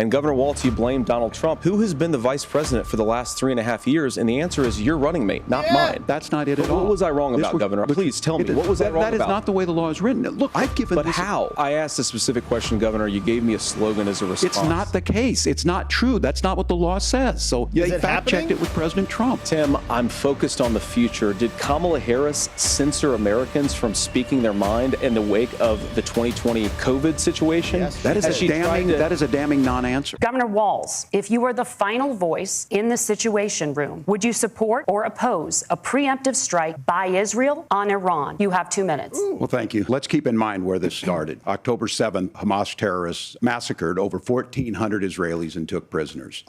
And Governor Walz, you blame Donald Trump, who has been the vice president for the last 3.5 years, and the answer is your running mate, not mine. That's not it at all. What was I wrong about, Governor? Please tell me, what was I wrong about? That is not the way the law is written. Look, I've given But how? I asked a specific question, Governor. You gave me a slogan as a response. It's not the case. It's not true. That's not what the law says. So they fact-checked it with President Trump. Tim, I'm focused on the future. Did Kamala Harris censor Americans from speaking their mind in the wake of the 2020 COVID situation? Yes. That is a damning non-answer. Governor Walz, if you were the final voice in the Situation Room, would you support or oppose a preemptive strike by Israel on Iran? You have 2 minutes. Well, thank you. Let's keep in mind where this started. October 7th, Hamas terrorists massacred over 1,400 Israelis and took prisoners.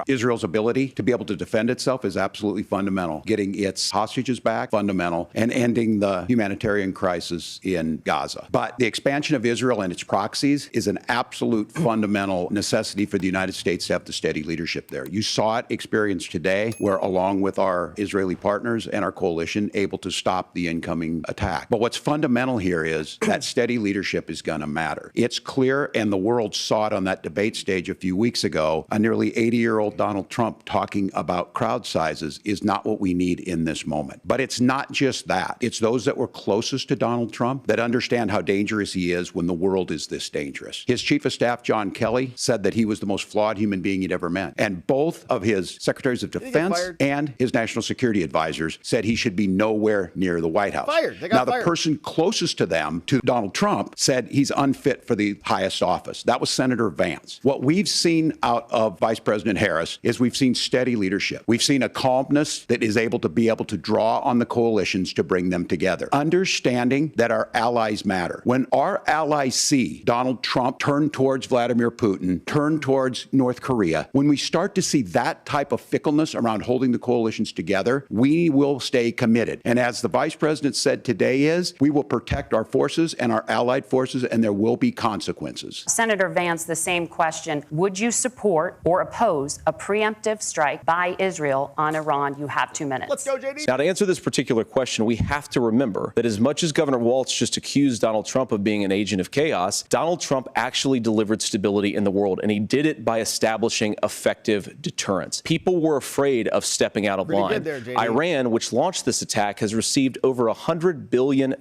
Israel's ability to be able to defend itself is absolutely fundamental. Getting its hostages back, fundamental, and ending the humanitarian crisis in Gaza. But the expansion of Israel and its proxies is an absolute fundamental necessity for the United States to have the steady leadership there. You saw it experienced today, where along with our Israeli partners and our coalition, able to stop the incoming attack. But what's fundamental here is that steady leadership is going to matter. It's clear, and the world saw it on that debate stage a few weeks ago, a nearly 80-year-old Donald Trump talking about crowd sizes is not what we need in this moment. But it's not just that. It's those that were closest to Donald Trump that understand how dangerous he is when the world is this dangerous. His chief of staff, John Kelly, said that he was the most flawed human being he'd ever met. And both of his secretaries of defense and his national security advisors said he should be nowhere near the White House. Now, the person closest to them, to Donald Trump, said he's unfit for the highest office. That was Senator Vance. What we've seen out of Vice President Harris is we've seen steady leadership. We've seen a calmness that is able to draw on the coalitions to bring them together. Understanding that our allies matter. When our allies see Donald Trump turn towards Vladimir Putin, turn towards North Korea, when we start to see that type of fickleness around holding the coalitions together, we will stay committed. And as the Vice President said today we will protect our forces and our allied forces, and there will be consequences. Senator Vance, the same question. Would you support or oppose a preemptive strike by Israel on Iran? You have 2 minutes. Let's go, JD. Now, to answer this particular question, we have to remember that as much as Governor Walz just accused Donald Trump of being an agent of chaos, Donald Trump actually delivered stability in the world, and he did it by establishing effective deterrence. People were afraid of stepping out of line. Iran, which launched this attack, has received over $100 billion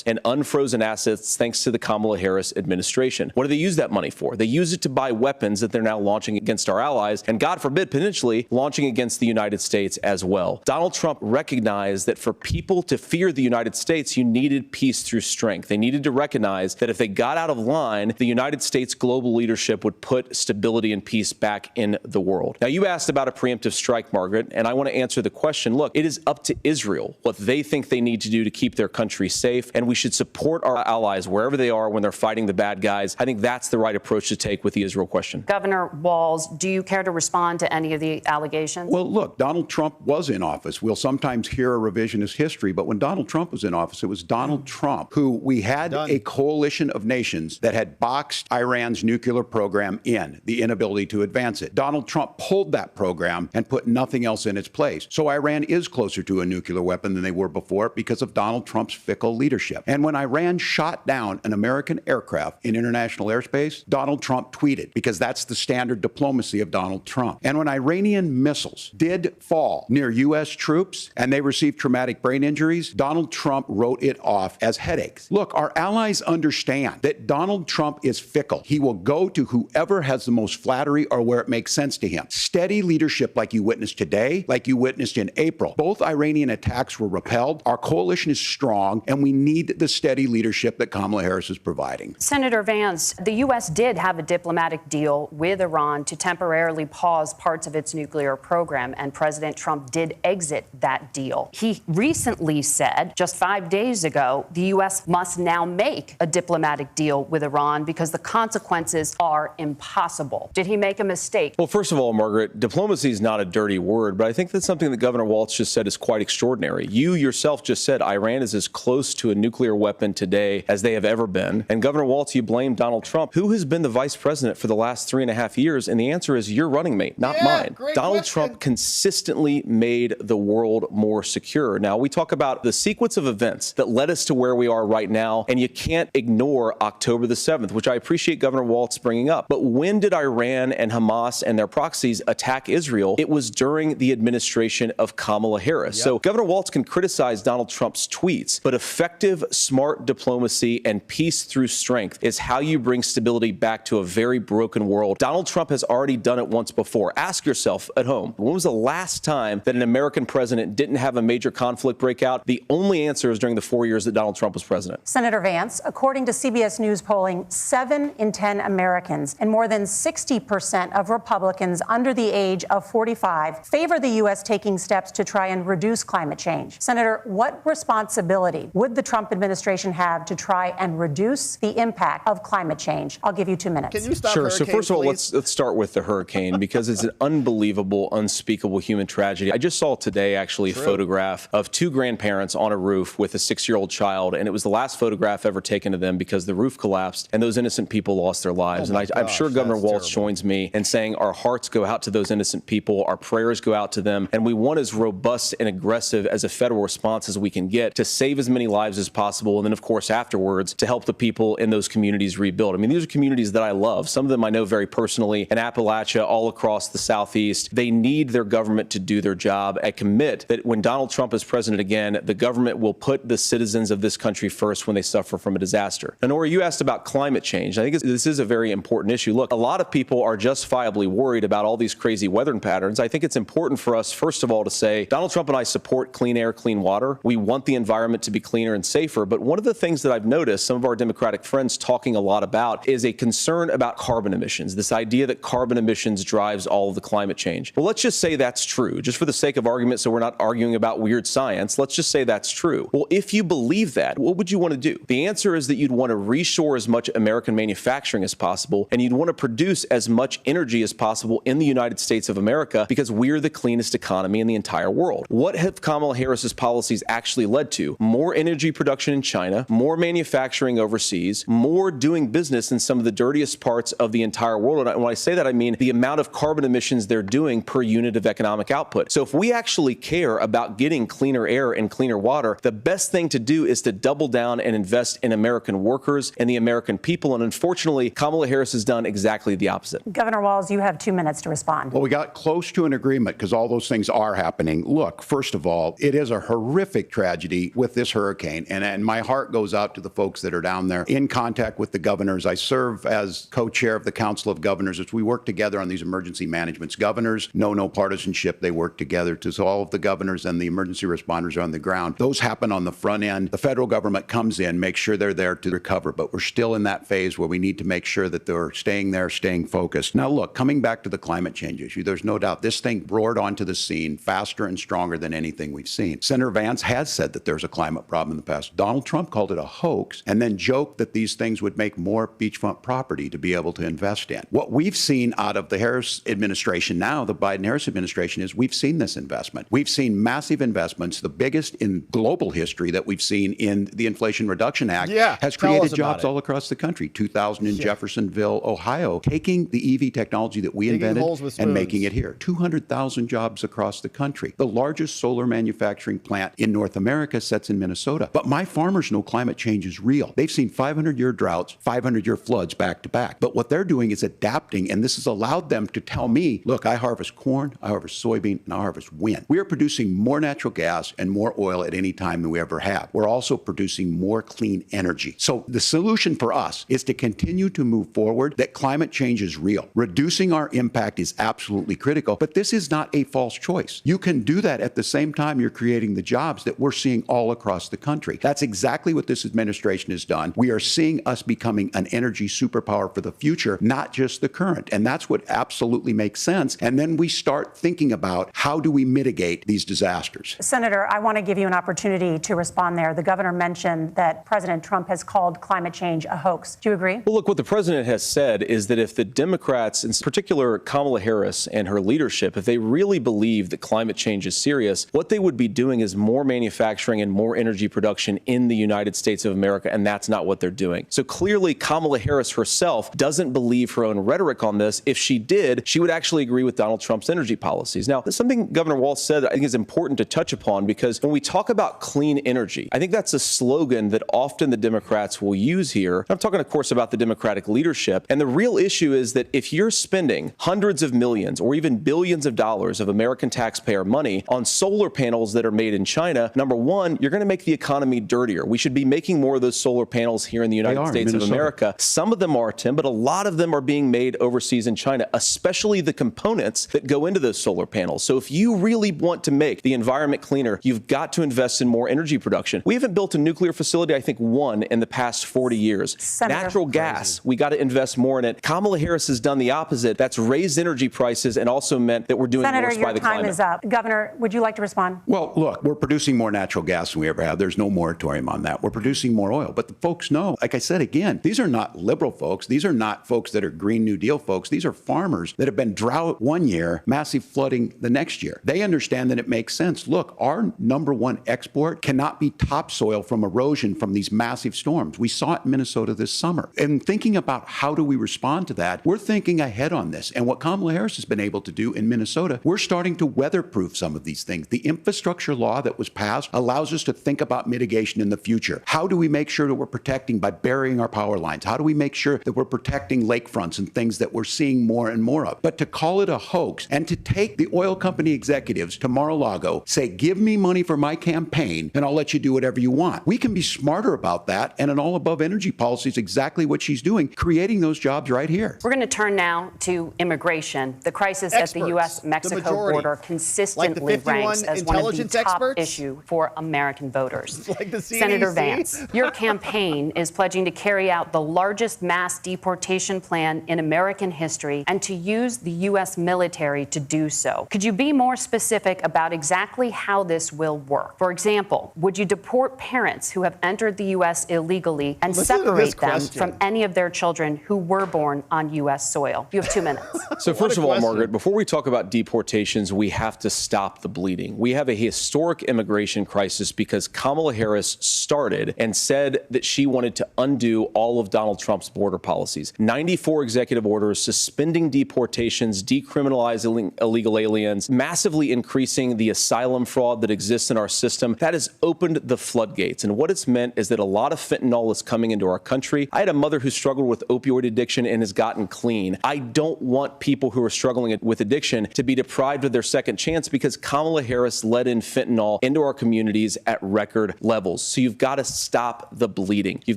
in unfrozen assets thanks to the Kamala Harris administration. What do they use that money for? They use it to buy weapons that they're now launching against our allies, and God forbid, potentially launching against the United States as well. Donald Trump recognized that for people to fear the United States, you needed peace through strength. They needed to recognize that if they got out of line, the United States global leadership would put stability and peace back in the world. Now, you asked about a preemptive strike, Margaret, and I want to answer the question. Look, it is up to Israel what they think they need to do to keep their country safe, and we should support our allies wherever they are when they're fighting the bad guys. I think that's the right approach to take with the Israel question. Governor Walz, do you care to respond to any of the allegations? Well, look, Donald Trump was in office. We'll sometimes hear a revisionist history, but when Donald Trump was in office, it was Donald Trump who we had a coalition of nations that had boxed Iran's nuclear program in, the inability to advance it. Donald Trump pulled that program and put nothing else in its place. So Iran is closer to a nuclear weapon than they were before because of Donald Trump's fickle leadership. And when Iran shot down an American aircraft in international airspace, Donald Trump tweeted, because that's the standard diplomacy of Donald Trump. And when Iranian missiles did fall near U.S. troops and they received traumatic brain injuries, Donald Trump wrote it off as headaches. Look, our allies understand that Donald Trump is fickle. He will go to whoever has the most flattery or where it makes sense to him. Steady leadership like you witnessed today, like you witnessed in April. Both Iranian attacks were repelled. Our coalition is strong, and we need the steady leadership that Kamala Harris is providing. Senator Vance, the U.S. did have a diplomatic deal with Iran to temporarily pause parts of its nuclear program, and President Trump did exit that deal. He recently said, just 5 days ago, the U.S. must now make a diplomatic deal with Iran because the consequences are impossible. Did he make a mistake? Well, first of all, Margaret, diplomacy is not a dirty word, but I think that's something that Governor Walz just said is quite extraordinary. You yourself just said Iran is as close to a nuclear weapon today as they have ever been. And Governor Walz, you blame Donald Trump, who has been the vice president for the last 3.5 years. And the answer is your running mate, not mine. Donald Trump consistently made the world more secure. Now, we talk about the sequence of events that led us to where we are right now, and you can't ignore October the 7th, which I appreciate Governor Walz bringing up. up. But when did Iran and Hamas and their proxies attack Israel? It was during the administration of Kamala Harris. So Governor Walz can criticize Donald Trump's tweets, but effective, smart diplomacy and peace through strength is how you bring stability back to a very broken world. Donald Trump has already done it once before. Ask yourself at home, when was the last time that an American president didn't have a major conflict break out? The only answer is during the 4 years that Donald Trump was president. Senator Vance, according to CBS News polling, 7 in 10 Americans and more than 60% of Republicans under the age of 45 favor the U.S. taking steps to try and reduce climate change. Senator, what responsibility would the Trump administration have to try and reduce the impact of climate change? I'll give you 2 minutes. Can you stop Sure. So first of all, please? let's start with the hurricane because it's an unbelievable, unspeakable human tragedy. I just saw today actually a photograph of 2 grandparents on a roof with a 6-year-old child, and it was the last photograph ever taken of them because the roof collapsed and those innocent people lost their lives. I'm sure Governor Walz joins me in saying our hearts go out to those innocent people, our prayers go out to them, and we want as robust and aggressive as a federal response as we can get to save as many lives as possible, and then of course afterwards to help the people in those communities rebuild. I mean, these are communities that I love. Some of them I know very personally in Appalachia, all across the Southeast. They need their government to do their job. I commit that when Donald Trump is president again, the government will put the citizens of this country first when they suffer from a disaster. And Nora, you asked about climate change. I think this is a very important issue. Look, a lot of people are justifiably worried about all these crazy weather patterns. I think it's important for us, first of all, to say Donald Trump and I support clean air, clean water. We want the environment to be cleaner and safer. But one of the things that I've noticed some of our Democratic friends talking a lot about is a concern about carbon emissions, this idea that carbon emissions drives all of the climate change. Well, let's just say that's true, just for the sake of argument, so we're not arguing about weird science. Let's just say that's true. Well, if you believe that, what would you want to do? The answer is that you'd want to reshore as much American manufacturing as possible, and you'd want to produce as much energy as possible in the United States of America because we're the cleanest economy in the entire world. What have Kamala Harris's policies actually led to? More energy production in China, more manufacturing overseas, more doing business in some of the dirtiest parts of the entire world. And when I say that, I mean the amount of carbon emissions they're doing per unit of economic output. So if we actually care about getting cleaner air and cleaner water, the best thing to do is to double down and invest in American workers and the American people. And unfortunately, Kamala Harris has done exactly the opposite. Governor Walz, you have 2 minutes to respond. Well, we got close to an agreement because all those things are happening. Look, first of all, it is a horrific tragedy with this hurricane. And my heart goes out to the folks that are down there in contact with the governors. I serve as co-chair of the Council of Governors as we work together on these emergency managements. Governors know no partisanship. They work together to all of the governors and the emergency responders are on the ground. Those happen on the front end. The federal government comes in, makes sure they're there to recover. But we're still in that phase where we need to make sure that they're staying there, staying focused. Now, look, coming back to the climate change issue, there's no doubt this thing roared onto the scene faster and stronger than anything we've seen. Senator Vance has said that there's a climate problem in the past. Donald Trump called it a hoax and then joked that these things would make more beachfront property to be able to invest in. What we've seen out of the Harris administration now, the Biden-Harris administration, is we've seen this investment. We've seen massive investments, the biggest in global history that we've seen in the Inflation Reduction Act has created jobs all across the country. 2,000 in Jeffersonville, Ohio, taking the EV technology that we invented and making it here. 200,000 jobs across the country. The largest solar manufacturing plant in North America sits in Minnesota. But my farmers know climate change is real. They've seen 500-year droughts, 500-year floods back to back. But what they're doing is adapting, and this has allowed them to tell me, look, I harvest corn, I harvest soybean, and I harvest wind. We are producing more natural gas and more oil at any time than we ever have. We're also producing more clean energy. So the solution for us is to continue to move forward that climate change is real. Reducing our impact is absolutely critical, but this is not a false choice. You can do that at the same time you're creating the jobs that we're seeing all across the country. That's exactly what this administration has done. We are seeing us becoming an energy superpower for the future, not just the current. And that's what absolutely makes sense. And then we start thinking about how do we mitigate these disasters. Senator, I want to give you an opportunity to respond there. The governor mentioned that President Trump has called climate change a hoax. Do you agree? Well, look, what the president has said is that if the Democrats, in particular Kamala Harris and her leadership, if they really believe that climate change is serious, what they would be doing is more manufacturing and more energy production in the United States of America, and that's not what they're doing. So clearly, Kamala Harris herself doesn't believe her own rhetoric on this. If she did, she would actually agree with Donald Trump's energy policies. Now, something Governor Walz said I think is important to touch upon, because when we talk about clean energy, I think that's a slogan that often the Democrats will use here. I'm talking, of course, about the Democratic leadership. And the real issue is that if you're spending hundreds of millions or even billions of dollars of American taxpayer money on solar panels that are made in China, number one, you're going to make the economy dirtier. We should be making more of those solar panels here in the United States of America. Some of them are, Tim, but a lot of them are being made overseas in China, especially the components that go into those solar panels. So if you really want to make the environment cleaner, you've got to invest in more energy production. We haven't built a nuclear facility, I think, one in the past 40 years. Senator. Natural gas, we got to invest more in it. Kamala Harris has done the opposite. That's raised energy prices and also meant that we're doing Senator, worse by the climate. Senator, your time is up. Governor, would you like to respond? Well, look, we're producing more natural gas than we ever have. There's no moratorium on that. We're producing more oil. But the folks know, like I said again, these are not liberal folks. These are not folks that are Green New Deal folks. These are farmers that have been drought one year, massive flooding the next year. They understand that it makes sense. Look, our number one export cannot be topsoil from erosion from these massive storms. We saw it in Minnesota this summer. And thinking about how do we respond to that, we're thinking ahead on this. And what Kamala Harris has been able to do in Minnesota, we're starting to weatherproof some of these things. The infrastructure law that was passed allows us to think about mitigation in the future. How do we make sure that we're protecting by burying our power lines? How do we make sure that we're protecting lakefronts and things that we're seeing more and more of? But to call it a hoax and to take the oil company executives to Mar-a-Lago, say, give me money for my campaign and I'll let you do whatever you want. We can be smarter about that. And an all-above energy policy is exactly what she's doing, creating those jobs right here. We're going to turn now to immigration. The crisis at the U.S.-Mexico border consistently ranks as one of the top issues for American voters. Like the CDC. Senator Vance, your campaign is pledging to carry out the largest mass deportation plan in American history and to use the U.S. military to do so. Could you be more specific about exactly how this will work? For example, would you deport parents who have entered the U.S. illegally and separate them from any of their children who were born on U.S. soil? You have 2 minutes. So first of all, Margaret, before we talk about deportations, we have to stop the bleeding. We have a historic immigration crisis because Kamala Harris started and said that she wanted to undo all of Donald Trump's border policies. 94 executive orders suspending deportations, decriminalizing illegal aliens, massively increasing the asylum fraud that exists in our system. That has opened the floodgates. And what it's meant is that a lot of fentanyl is coming into our country. I had a mother who struggled with opioid addiction and has gotten clean. I don't want people who are struggling with addiction to be deprived of their second chance because Kamala Harris let in fentanyl into our communities at record levels. So you've got to stop the bleeding. You've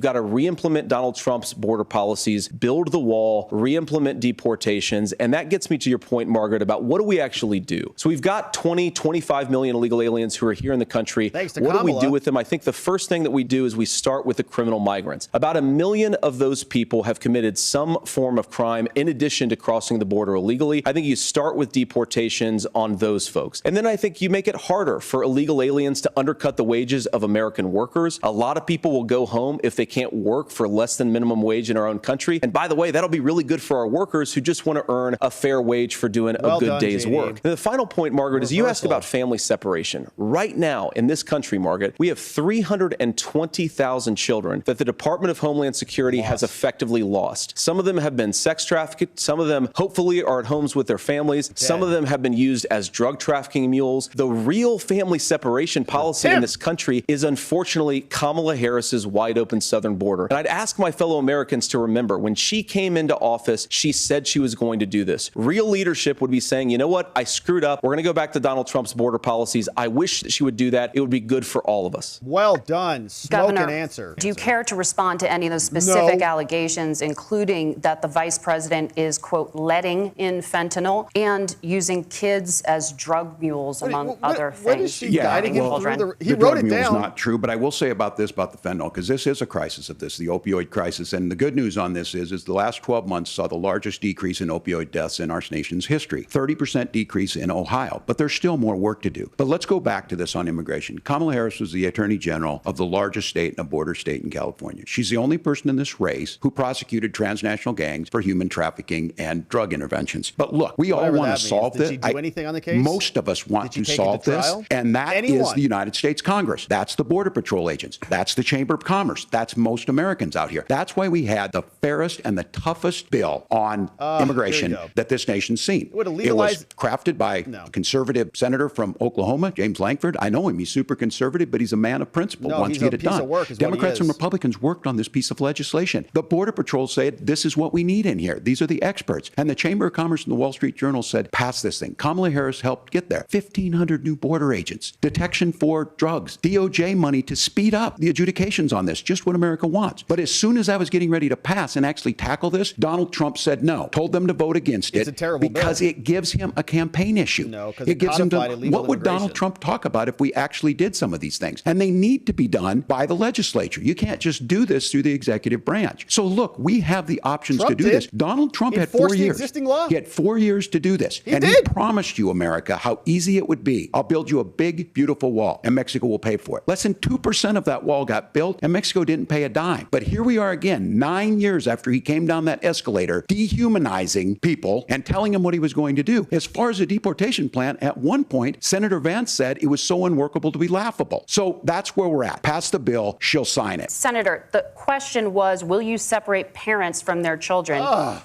got to re-implement Donald Trump's border policies, build the wall, re-implement deportations. And that gets me to your point, Margaret, about what do we actually do? So we've got 25 million illegal aliens who are here in the country. Thanks to what Kamala. do we do with them? I think the first thing that we do is we start with the criminal migrants. About 1 million of those people have committed some form of crime in addition to crossing the border illegally. I think you start with deportations on those folks. And then I think you make it harder for illegal aliens to undercut the wages of American workers. A lot of people will go home if they can't work for less than minimum wage in our own country. And by the way, that'll be really good for our workers who just want to earn a fair wage for doing a good day's work. And the final point, Margaret, is you asked about family separation. Right now in this country, Margaret, we have 320,000 children that the Department of Homeland Security has effectively lost. Some of them have been sex trafficked. Some of them hopefully are at homes with their families. Some of them have been used as drug trafficking mules. The real family separation policy in this country is unfortunately Kamala Harris's wide open southern border. And I'd ask my fellow Americans to remember when she came into office, she said she was going to do this. Real leadership would be saying, you know what? I screwed up. We're going to go back to Donald Trump's border policies. I wish that she would do that. It would be good for all of us. Well done. Smoke Governor, and answer. Do you care to respond to any of those specific allegations, including that the vice president is, quote, letting in fentanyl and using kids as drug mules, among other things? What is she guiding him through? He wrote it down. Is not true, but I will say about this, about the fentanyl, because this is a crisis of this, the opioid crisis. And the good news on this is the last 12 months saw the largest decrease in opioid deaths in our nation's history, 30% decrease in Ohio. But there's still more work to do. But let's go back to this on immigration. Kamala Harris was the attorney general of the largest state and a border state in California. She's the only person in this race who prosecuted transnational gangs for human trafficking and drug interventions. But look, we all want to solve this. Did she do anything on the case? Most of us want to solve this, and that is the United States Congress. That's the Border Patrol agents. That's the Chamber of Commerce. That's most Americans out here. That's why we had the fairest and the toughest bill on immigration that this nation's seen. It was crafted by a conservative senator from Oklahoma, James Lankford. I know him. He's super conservative, but he's a man of principle. Wants to get it done. Democrats and Republicans worked on this piece of legislation. The Border Patrol said this is what we need in here. These are the experts. And the Chamber of Commerce and the Wall Street Journal said, pass this thing. Kamala Harris helped get there. 1,500 new border agents, detection for drugs, DOJ money to speed up the adjudications on this, just what America wants. But as soon as I was getting ready to pass and actually tackle this, Donald Trump said no, told them to vote against It's it a terrible because bill. it gives him a campaign issue. No, because it gives him codified illegal what would Donald immigration. Trump talk about if we actually did some of these things? And they need to be done by the legislature. You can't just do this through the executive branch. So look, we have the options Trump to do did. this. Donald Trump He had enforced 4 the years. existing law. He had 4 years to do this. He and did. he promised you, America, how easy it would be. I'll build you a big, beautiful wall, and Mexico will pay for it. Less than 2% of that wall got built, and Mexico didn't pay a dime. But here we are again, 9 years after he came down that escalator, dehumanizing people and telling them what he was going to do. As far as the deportation plan, at one point, Senator Vance said it was so unworkable to be laughable. So that's where we're at. Pass the bill, she'll sign it. Senator, the question was, will you separate parents from their children,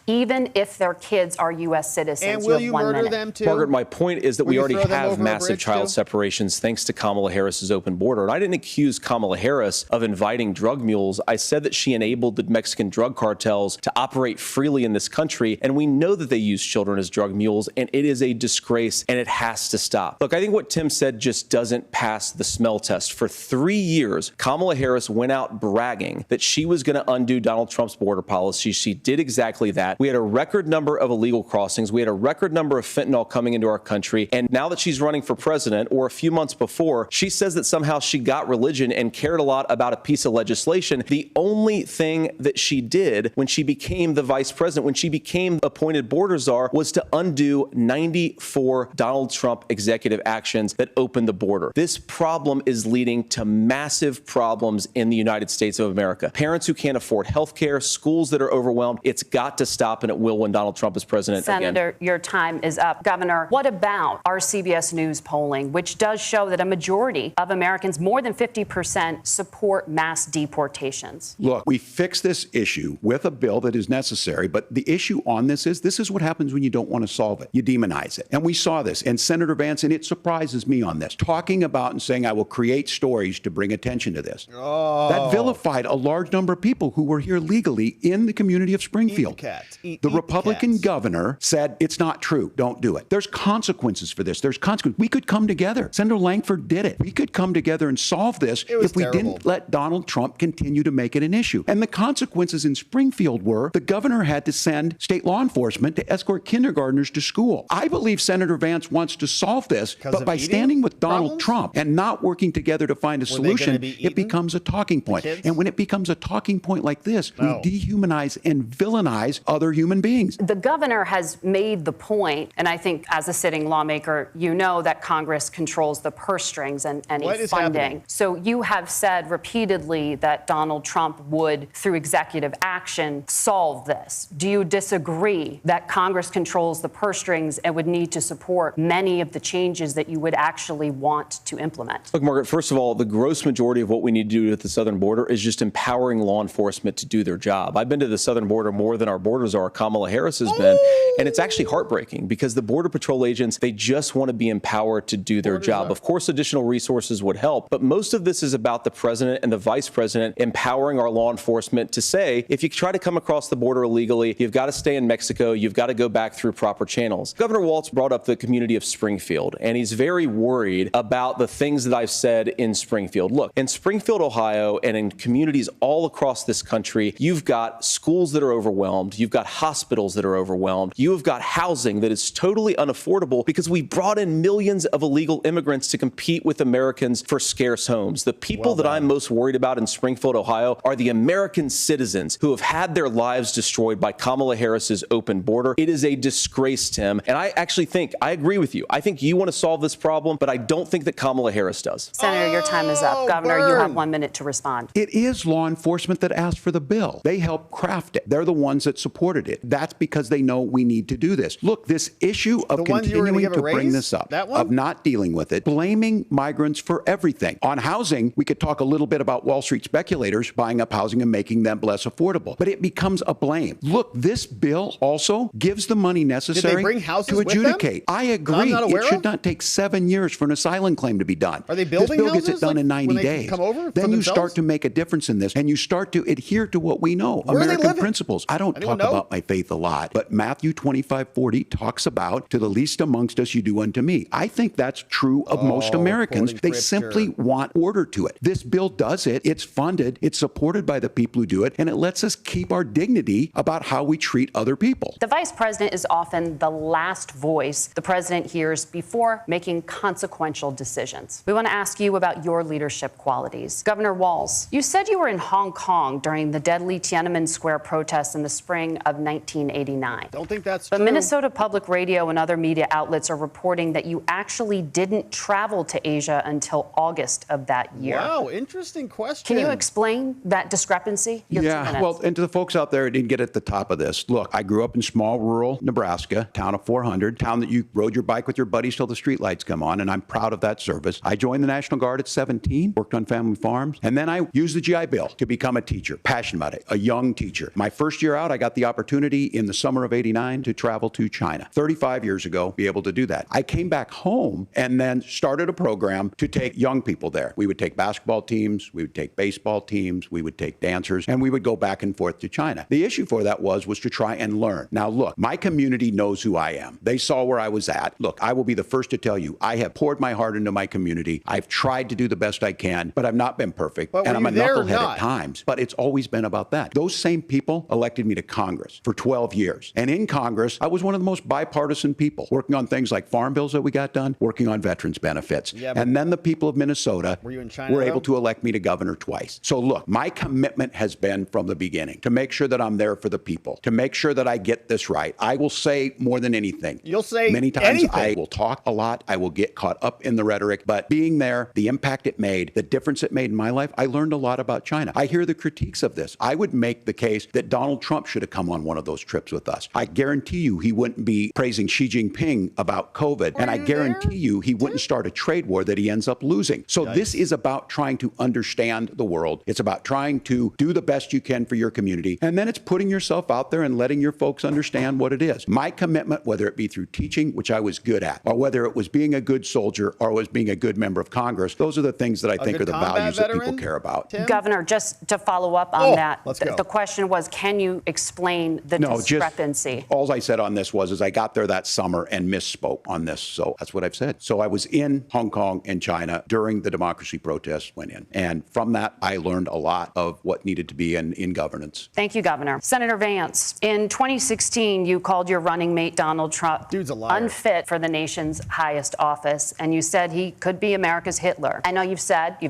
even if their kids are U.S. citizens? And will you have 1 murder minute. them too? Margaret, my point is that Will we you already throw them have over a massive bridge, child too? separations thanks to Kamala Harris's open border. And I didn't accuse Kamala Harris of inviting drug mules. I said that she enabled the Mexican drug cartels to operate freely in this country. And we know that they use children as drug mules, and it is a disgrace, and it has to stop. Look, I think what Tim said just doesn't pass the smell test. For 3 years, Kamala Harris went out bragging that she was going to undo Donald Trump's border policy. She did exactly that. We had a record number of illegal crossings. We had a record number of fentanyl coming into our country. And now that she's running for president, or a few months before, she says that somehow she got religion and cared a lot about a piece of legislation. The only thing that she did when she became the vice president, when she became appointed border czar, was to undo 94 Donald Trump executive actions that opened the border. This problem is leading to massive problems in the United States of America. Parents who can't afford health care, schools that are overwhelmed. It's got to stop, and it will when Donald Trump is president again. Senator, your time is up. Governor, what about our CBS News polling, which does show that a majority of Americans, more than 50%, support mass deportations? Look, we fix this issue with a bill that is necessary, but the issue on this is what happens when you don't want to solve it. You demonize it. And we saw this. And Senator Vance, and it surprises me on this, talking about and saying, I will create stories to bring attention to this. That vilified a large number of people who were here legally in the community of Springfield. The Republican governor said, it's not true. Don't do it. There's consequences for this. There's consequences. We could come together. Senator Langford did it. We could come together and solve this if we didn't let Donald Trump continue to make it an issue. And the consequences in Springfield were the governor had to send state law enforcement to escort kindergartners to school. I believe Senator Vance wants to solve this, but by standing with Donald Trump and not working together to find a solution, it becomes a talking point. And when it becomes a talking point like this, we dehumanize and villainize other human beings. The governor has made the point, and I think as a sitting lawmaker, you know that Congress controls the purse strings and any funding. So you have said repeatedly that Donald Trump would, through executive action, solve this. Do you disagree that Congress controls the purse strings and would need to support many of the changes that you would actually want to implement? Look, Margaret, first of all, the gross majority of what we need to do at the southern border is just empowering law enforcement to do their job. I've been to the southern border more than our borders are. Kamala Harris has been. And it's actually heartbreaking because the Border Patrol agents, they just want to be empowered to do their job. Of course, additional resources would help. But most of this is about the president and the vice president empowering our law enforcement to say, if you try to come across the border illegally, you've got to stay in Mexico. You've got to go back through proper channels. Governor Walz brought up the community of Springfield, and he's very worried about the things that I've said in Springfield. Look, in Springfield, Ohio, and in communities all across this country, you've got schools that are overwhelmed. You've got hospitals that are overwhelmed. You've got housing that is totally unaffordable because we brought in millions of illegal immigrants to compete with Americans for scarce homes. The people that I'm most worried about in Springfield, Ohio, are the American citizens who have had their lives destroyed by Kamala Harris's open border. It is a disgrace, Tim. And I actually think, I agree with you. I think you want to solve this problem, but I don't think that Kamala Harris does. Senator, your time is up. Governor, you have 1 minute to respond. It is law enforcement that asked for the bill. They helped craft it. They're the ones that supported it. That's because they know we need to do this. Look, this issue of continuing to bring this up, of not dealing with it, blaming migrants for everything. On housing, we could talk a little bit about Wall Street speculators buying up housing and making them less affordable, but it becomes a blame. Look, this bill also gives the money necessary to adjudicate. I agree. It should not take 7 years for an asylum claim to be done. Are they building This bill gets it houses, done like, in 90 when they days. come over Then you themselves? start to make a difference in this, and you start to adhere to what we know. Where are they American live it? principles. I don't Anyone talk know? about my faith a lot, but Matthew 25:40 talks about, to the least amongst us, you do unto me. I think that's true of most Americans. quoting They scripture. simply want order to it. This bill does it. It's funded. It's supported by the people who do it. And it lets us keep our dignity about how we treat other people. The vice president is often the last voice the president hears before making consequential decisions. We want to ask you about your leadership qualities. Governor Walz, you said you were in Hong Kong during the deadly Tiananmen Square protests in the spring of 1989. Don't think that's But true. Minnesota Public Radio and other media outlets are reporting that you actually didn't travel to Asia until August of that year. Wow, interesting question. Can you explain that discrepancy? You have 2 minutes. Well, and to the folks out there who didn't get at the top of this, look, I grew up in small rural Nebraska, town of 400, town that you rode your bike with your buddies till the streetlights come on, and I'm proud of that service. I joined the National Guard at 17, worked on family farms, and then I used the GI Bill to become a teacher, passionate about it, a young teacher. My first year out, I got the opportunity in the summer of '89 to travel to China. 35 years ago, be able to do that. I came back home and then started a program to take young people there. We would take basketball teams, we would take baseball teams, we would take dancers, and we would go back and forth to China. The issue for that was to try and learn. Now, look, my community knows who I am. They saw where I was at. Look, I will be the first to tell you, I have poured my heart into my community. I've tried to do the best I can, but I've not been perfect. But And were I'm a you there or knucklehead not? at times. But it's always been about that. Those same people elected me to Congress for 12 years. And in Congress, I was one of the most bipartisan people, working on things like farm bills that we got done, working on veterans benefits. Yeah, but and then the people of Minnesota Were you in China, were though? able to elect me to governor twice. So look, my commitment has been from the beginning to make sure that I'm there for the people, to make sure that I get this right. I will say more than anything. You'll say many times anything. I will talk a lot. I will get caught up in the rhetoric, but being there, the impact it made, the difference it made in my life, I learned a lot about China. I hear the critiques of this. I would make the case that Donald Trump should have come on one of those trips with us. I guarantee you he wouldn't be praising Xi Jinping about COVID. And I guarantee you he wouldn't start a trade war that he ends up losing. So this is about trying to understand the world. It's about trying to do the best you can for your community. And then it's putting yourself out there and letting your folks understand what it is. My commitment, whether it be through teaching, which I was good at, or whether it was being a good soldier or was being a good member of Congress, those are the things that I think are good the combat values that people veteran, care about. Tim? Governor, just to follow up on that, let's go. the question was, can you explain the discrepancy? All I said on this was I got there that summer and misspoke on this. So that's what I've said. So I was in Hong Kong and China during the democracy protests went in. And from that, I learned a lot of what needed to be in governance. Thank you, Governor. Senator Vance, in 2016, you called your running mate Donald Trump Dude's a liar. unfit for the nation's highest office, and you said he could be America's Hitler. I know you've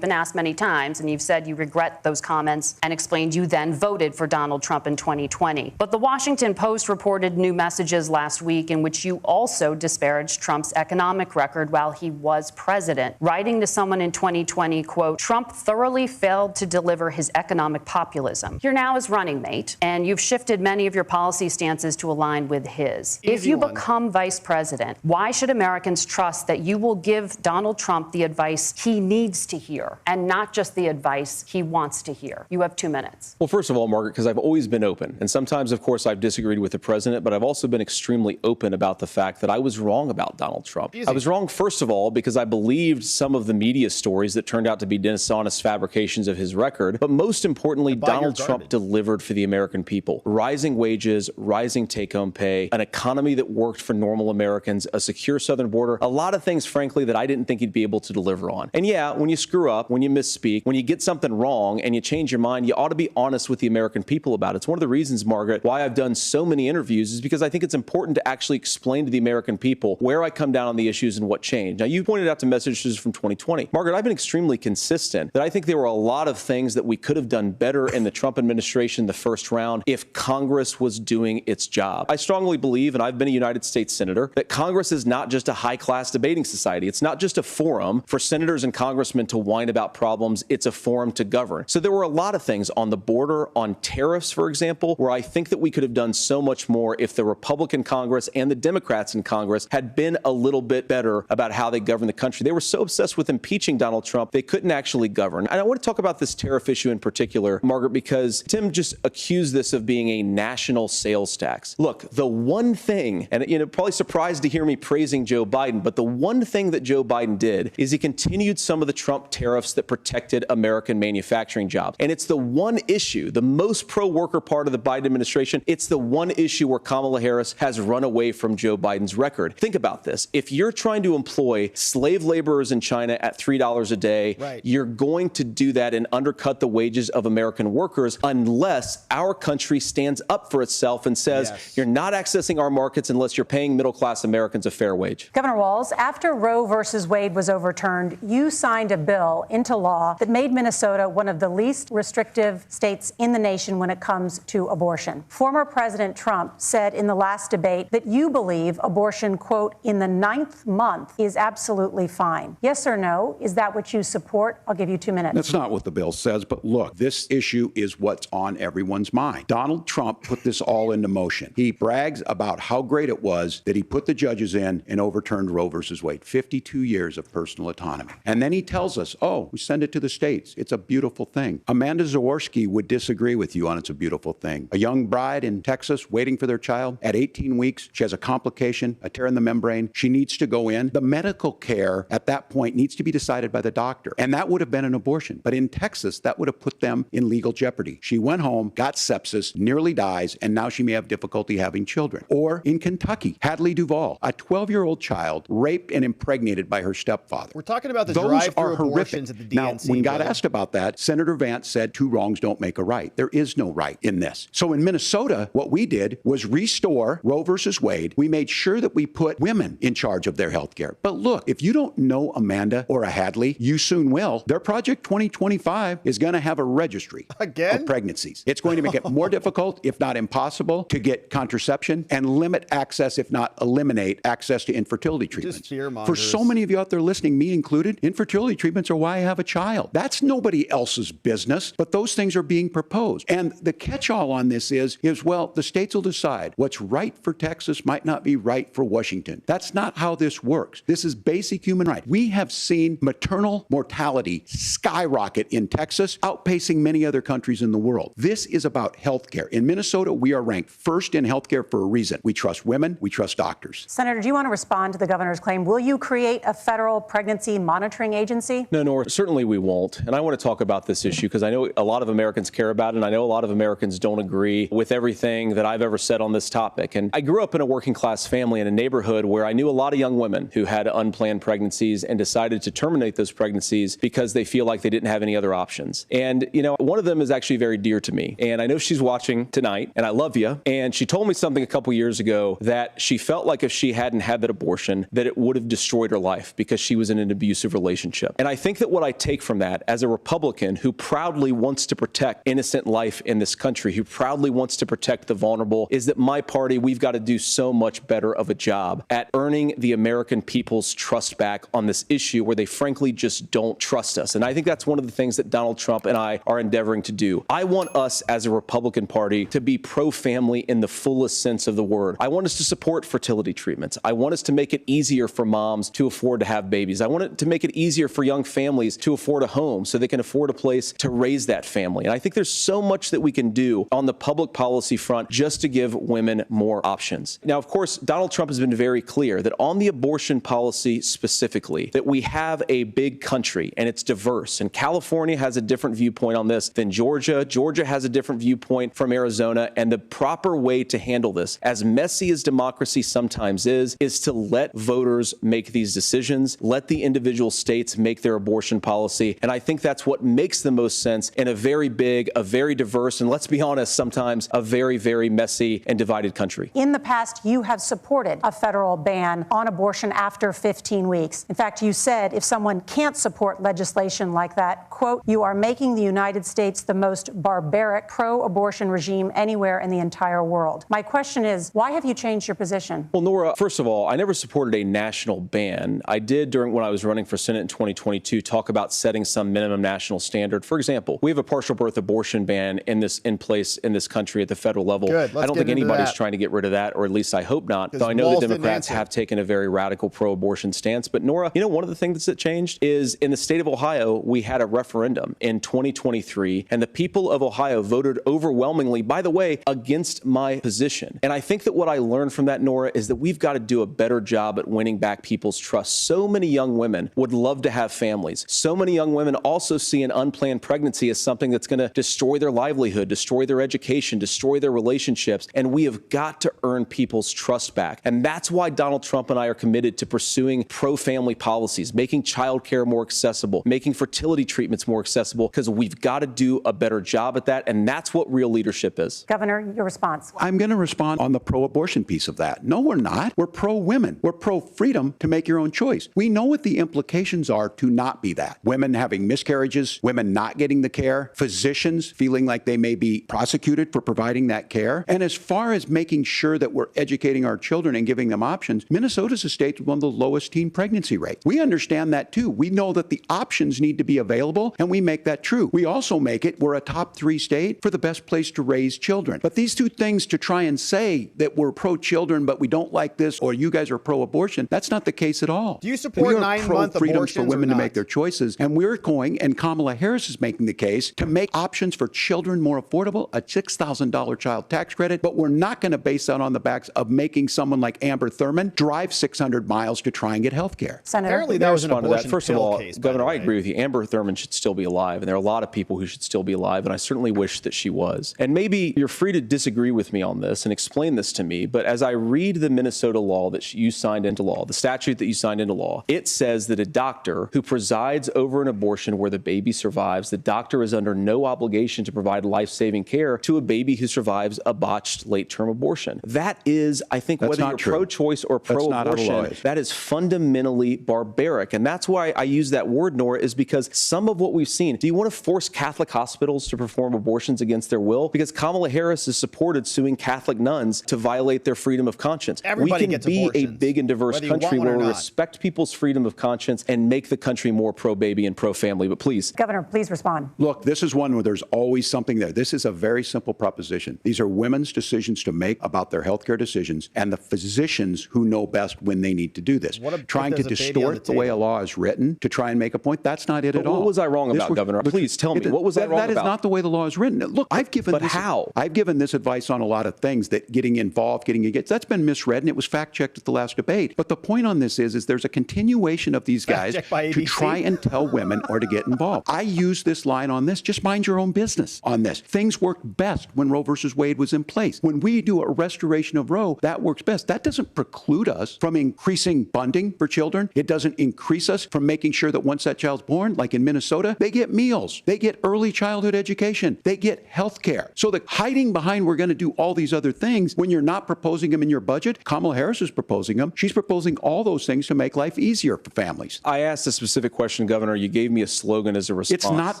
been asked many times, and you've said you regret those comments and explained you then voted for Donald Trump in 2020. But the Washington Post reported new messages last week in which you also disparaged Trump's economic record while he was president, writing to someone in 2020, quote, Trump thoroughly failed to deliver his economic populism. You're now his running mate, and you've shifted many of your policy stances to align with his. If Easy you one. become vice president, why should Americans trust that you will give Donald Trump the advice he needs to hear and not just the advice he wants to hear? You have 2 minutes. Well, first of all, Margaret, because I've always been open. And sometimes, of course, I've disagreed with the president, but I've also been extremely open about the fact that I was wrong about Donald Trump. Easy. I was wrong, first of all, because I believed some of the media stories that turned out to be dishonest fabrications of his record. But most importantly, Buy your Donald Trump garbage. delivered for the American people. Rising wages, rising take-home pay, an economy that worked for normal Americans, a secure southern border, a lot of things, frankly, that I didn't think he'd be able to deliver on. And yeah, when you screw up, when you misspeak, when you get something wrong and you change your mind, you ought to be honest with the American people about it. It's one of the reasons, Margaret, why I've done so many interviews is because I think it's important to actually explain to the American people where I come down on the issues and what changed. Now, you pointed out to messages from 2020. Margaret, I've been extremely consistent that I think there were a lot of things that we could have done better in the Trump administration the first round if Congress was doing its job. I strongly believe, and I've been a United States Senator, that Congress is not just a high-class debating society. It's not just a forum for senators and congressmen to whine about problems. It's a forum to govern. So there were a lot of things on the border, on tariffs, for example, where I think that we could have done so much more if the Republican Congress and the Democrats in Congress had been a little bit better about how they govern the country. They were so obsessed with impeaching Donald Trump, they couldn't actually govern. And I want to talk about this tariff issue in particular, Margaret, because Tim just accused this of being a national sales tax. Look, the one thing, and probably surprised to hear me praising Joe Biden, but the one thing that Joe Biden did is he continued some of the Trump tariffs that protected American manufacturing jobs. And it's the one issue, the most pro-worker part of the Biden administration. It's the one issue where Kamala Harris has run away from Joe Biden's record. Think about this. If you're trying to employ slave laborers in China at $3 a day, right, you're going to do that and undercut the wages of American workers unless our country stands up for itself and says, yes, you're not accessing our markets unless you're paying middle-class Americans a fair wage. Governor Walz, after Roe versus Wade was overturned, you signed a bill into law that made Minnesota one of the least restrictive states in the nation when it comes to abortion. Former President Trump said in the last debate that you believe abortion, quote, in the 9th month is absolutely fine. Yes or no? Is that what you support? I'll give you 2 minutes. That's not what the bill says, but look, this issue is what's on everyone's mind. Donald Trump put this all into motion. He brags about how great it was that he put the judges in and overturned Roe versus Wade, 52 years of personal autonomy. And then he tells us, oh, we send it to the states. It's a beautiful thing. Amanda Zaworski would disagree with you on it's a beautiful thing. A young bride in Texas waiting for their child at 18 weeks. She has a complication, a tear in the membrane. She needs to go in. The medical care at that point needs to be decided by the doctor. And that would have been an abortion. But in Texas, that would have put them in legal jeopardy. She went home, got sepsis, nearly dies, and now she may have difficulty having children. Or in Kentucky, Hadley Duval, a 12-year-old child raped and impregnated by her stepfather. We're talking about the Those drive-through are horrific. abortions at the DNC. Now, when God brother. asked about that, Senator Vance said 2 wrongs don't make a right. There is no right in this. So in Minnesota, what we did was restore Roe versus Wade. We made sure that we put women in charge of their health care. But look, if you don't know Amanda or a Hadley, you soon will. Their Project 2025 is going to have a registry Again? of pregnancies. It's going to make it more difficult, if not impossible, to get contraception and limit access, if not eliminate access to infertility treatments. fear-mongers. For so many of you out there listening, me included, infertility treatments are why I have a child. That's nobody else's business, but those things are being proposed. And the catch-all on this is, well, the states will decide what's right for Texas might not be right for Washington. That's not how this works. This is basic human right. We have seen maternal mortality skyrocket in Texas, outpacing many other countries in the world. This is about health care. In Minnesota, we are ranked first in health care for a reason. We trust women. We trust doctors. Senator, do you want to respond to the governor's claim? Will you create a federal pregnancy monitoring agency? No, Nora, certainly we won't. And I want to talk about this issue because I know a lot of Americans care about it, and I know a lot of Americans don't agree with everything that I've ever said on this topic. And I grew up in a working class family in a neighborhood where I knew a lot of young women who had unplanned pregnancies and decided to terminate those pregnancies because they feel like they didn't have any other options. And, you know, one of them is actually very dear to me. And I know she's watching tonight, and I love you. And she told me something a couple years ago that she felt like if she hadn't had that abortion, that it would have destroyed her life because she was in an abusive relationship. And I think that what I take from that as a Republican who proudly wants to protect innocent life in this country, who proudly wants to protect the vulnerable, is that my party, we've got to do so much better of a job at earning the American people's trust back on this issue where they frankly just don't trust us. And I think that's one of the things that Donald Trump and I are endeavoring to do. I want us as a Republican Party to be pro-family in the fullest sense of the word. I want us to support fertility treatments. I want us to make it easier for moms to afford to have babies. I want it to make it easier for young families to afford a home so they can afford a place to raise that family. And I think there's so much that we can do on the public policy front just to give women more options. Now, of course, Donald Trump has been very clear that on the abortion policy specifically, that we have a big country and it's diverse. And California has a different viewpoint on this than Georgia. Georgia has a different viewpoint from Arizona. And the proper way to handle this, as messy as democracy sometimes is to let voters make these decisions, let the individual states make their abortion policy. And I think that's what makes the most sense in a very big, a very diverse, and let's be honest, sometimes a very, very messy and divided country. In the past, you have supported a federal ban on abortion after 15 weeks. In fact, you said if someone can't support legislation like that, quote, you are making the United States the most barbaric pro-abortion regime anywhere in the entire world. My question is, why have you changed your position? Well, Nora, first of all, I never supported a national ban. I did when I was running for Senate in 2022, talk about setting some minimum national standard. For example, we have a partial birth abortion ban in place in this country at the federal level. Good. I don't think anybody's trying to get rid of that, or at least I hope not. Though I know the Democrats have taken a very radical pro-abortion stance. But Nora, you know, one of the things that changed is in the state of Ohio, we had a referendum in 2023, and the people of Ohio voted overwhelmingly, by the way, against my position. And I think that what I learned from that, Nora, is that we've got to do a better job at winning back people's trust. So many young women would love to have families. So many young women also see an unplanned pregnancy as something that's going to destroy their livelihood. livelihood, destroy their education, destroy their relationships. And we have got to earn people's trust back. And that's why Donald Trump and I are committed to pursuing pro-family policies, making childcare more accessible, making fertility treatments more accessible, because we've got to do a better job at that. And that's what real leadership is. Governor, your response. I'm going to respond on the pro-abortion piece of that. No, we're not. We're pro-women. We're pro-freedom to make your own choice. We know what the implications are to not be that. Women having miscarriages, women not getting the care, physicians feeling like they may be prosecuted for providing that care. And as far as making sure that we're educating our children and giving them options, Minnesota's a state with one of the lowest teen pregnancy rates. We understand that too. We know that the options need to be available, and we make that true. We also make it, we're a top 3 state for the best place to raise children. But these two things, to try and say that we're pro-children, but we don't like this, or you guys are pro-abortion, that's not the case at all. Do you support 9-month pro-freedoms for abortions women or to not? make their choices? And we're going, and Kamala Harris is making the case, to make options for children more affordable, a $6,000 child tax credit, but we're not going to base that on the backs of making someone like Amber Thurman drive 600 miles to try and get health care. Senator. Apparently that was an Respond to that. abortion First of pill all, case, by Governor, the I way. agree with you. Amber Thurman should still be alive, and there are a lot of people who should still be alive, and I certainly wish that she was. And maybe you're free to disagree with me on this and explain this to me, but as I read the Minnesota law that you signed into law, the statute that you signed into law, it says that a doctor who presides over an abortion where the baby survives, the doctor is under no obligation to provide life-saving care to a baby who survives a botched late-term abortion. That is, I think, That's whether not you're true. pro-choice or That's not how the law pro-abortion, is. that is fundamentally barbaric. And that's why I use that word, Nora, is because some of what we've seen, do you want to force Catholic hospitals to perform abortions against their will? Because Kamala Harris has supported suing Catholic nuns to violate their freedom of conscience. Everybody we can gets be a abortions, big and diverse whether you want country one or where we not. respect people's freedom of conscience and make the country more pro-baby and pro-family. But please. Governor, please respond. Look, this is one where there's always something there. This is a very simple proposition. These are women's decisions to make about their healthcare decisions, and the physicians who know best when they need to do this. What if Trying to there's a baby on distort the the way a table? law is written to try and make a point, that's not it But at all. what was I wrong This about, was- Governor? Please tell me. What was I wrong That is about? not the way the law is written. Look, I've given But this, how? I've given this advice on a lot of things, that getting involved, getting engaged, that's been misread, and it was fact-checked at the last debate. But the point on this is there's a continuation of these guys Fact-checked by to ABC? try and tell women or to get involved. I use this line on this, just mind your own business on this. Things worked best when Roe versus Wade was in place. When we do a restoration of Roe, that works best. That doesn't preclude us from increasing funding for children. It doesn't increase us from making sure that once that child's born, like in Minnesota, they get meals, they get early childhood education, they get health care. So the hiding behind we're going to do all these other things when you're not proposing them in your budget, Kamala Harris is proposing them. She's proposing all those things to make life easier for families. I asked a specific question, Governor. You gave me a slogan as a response. It's not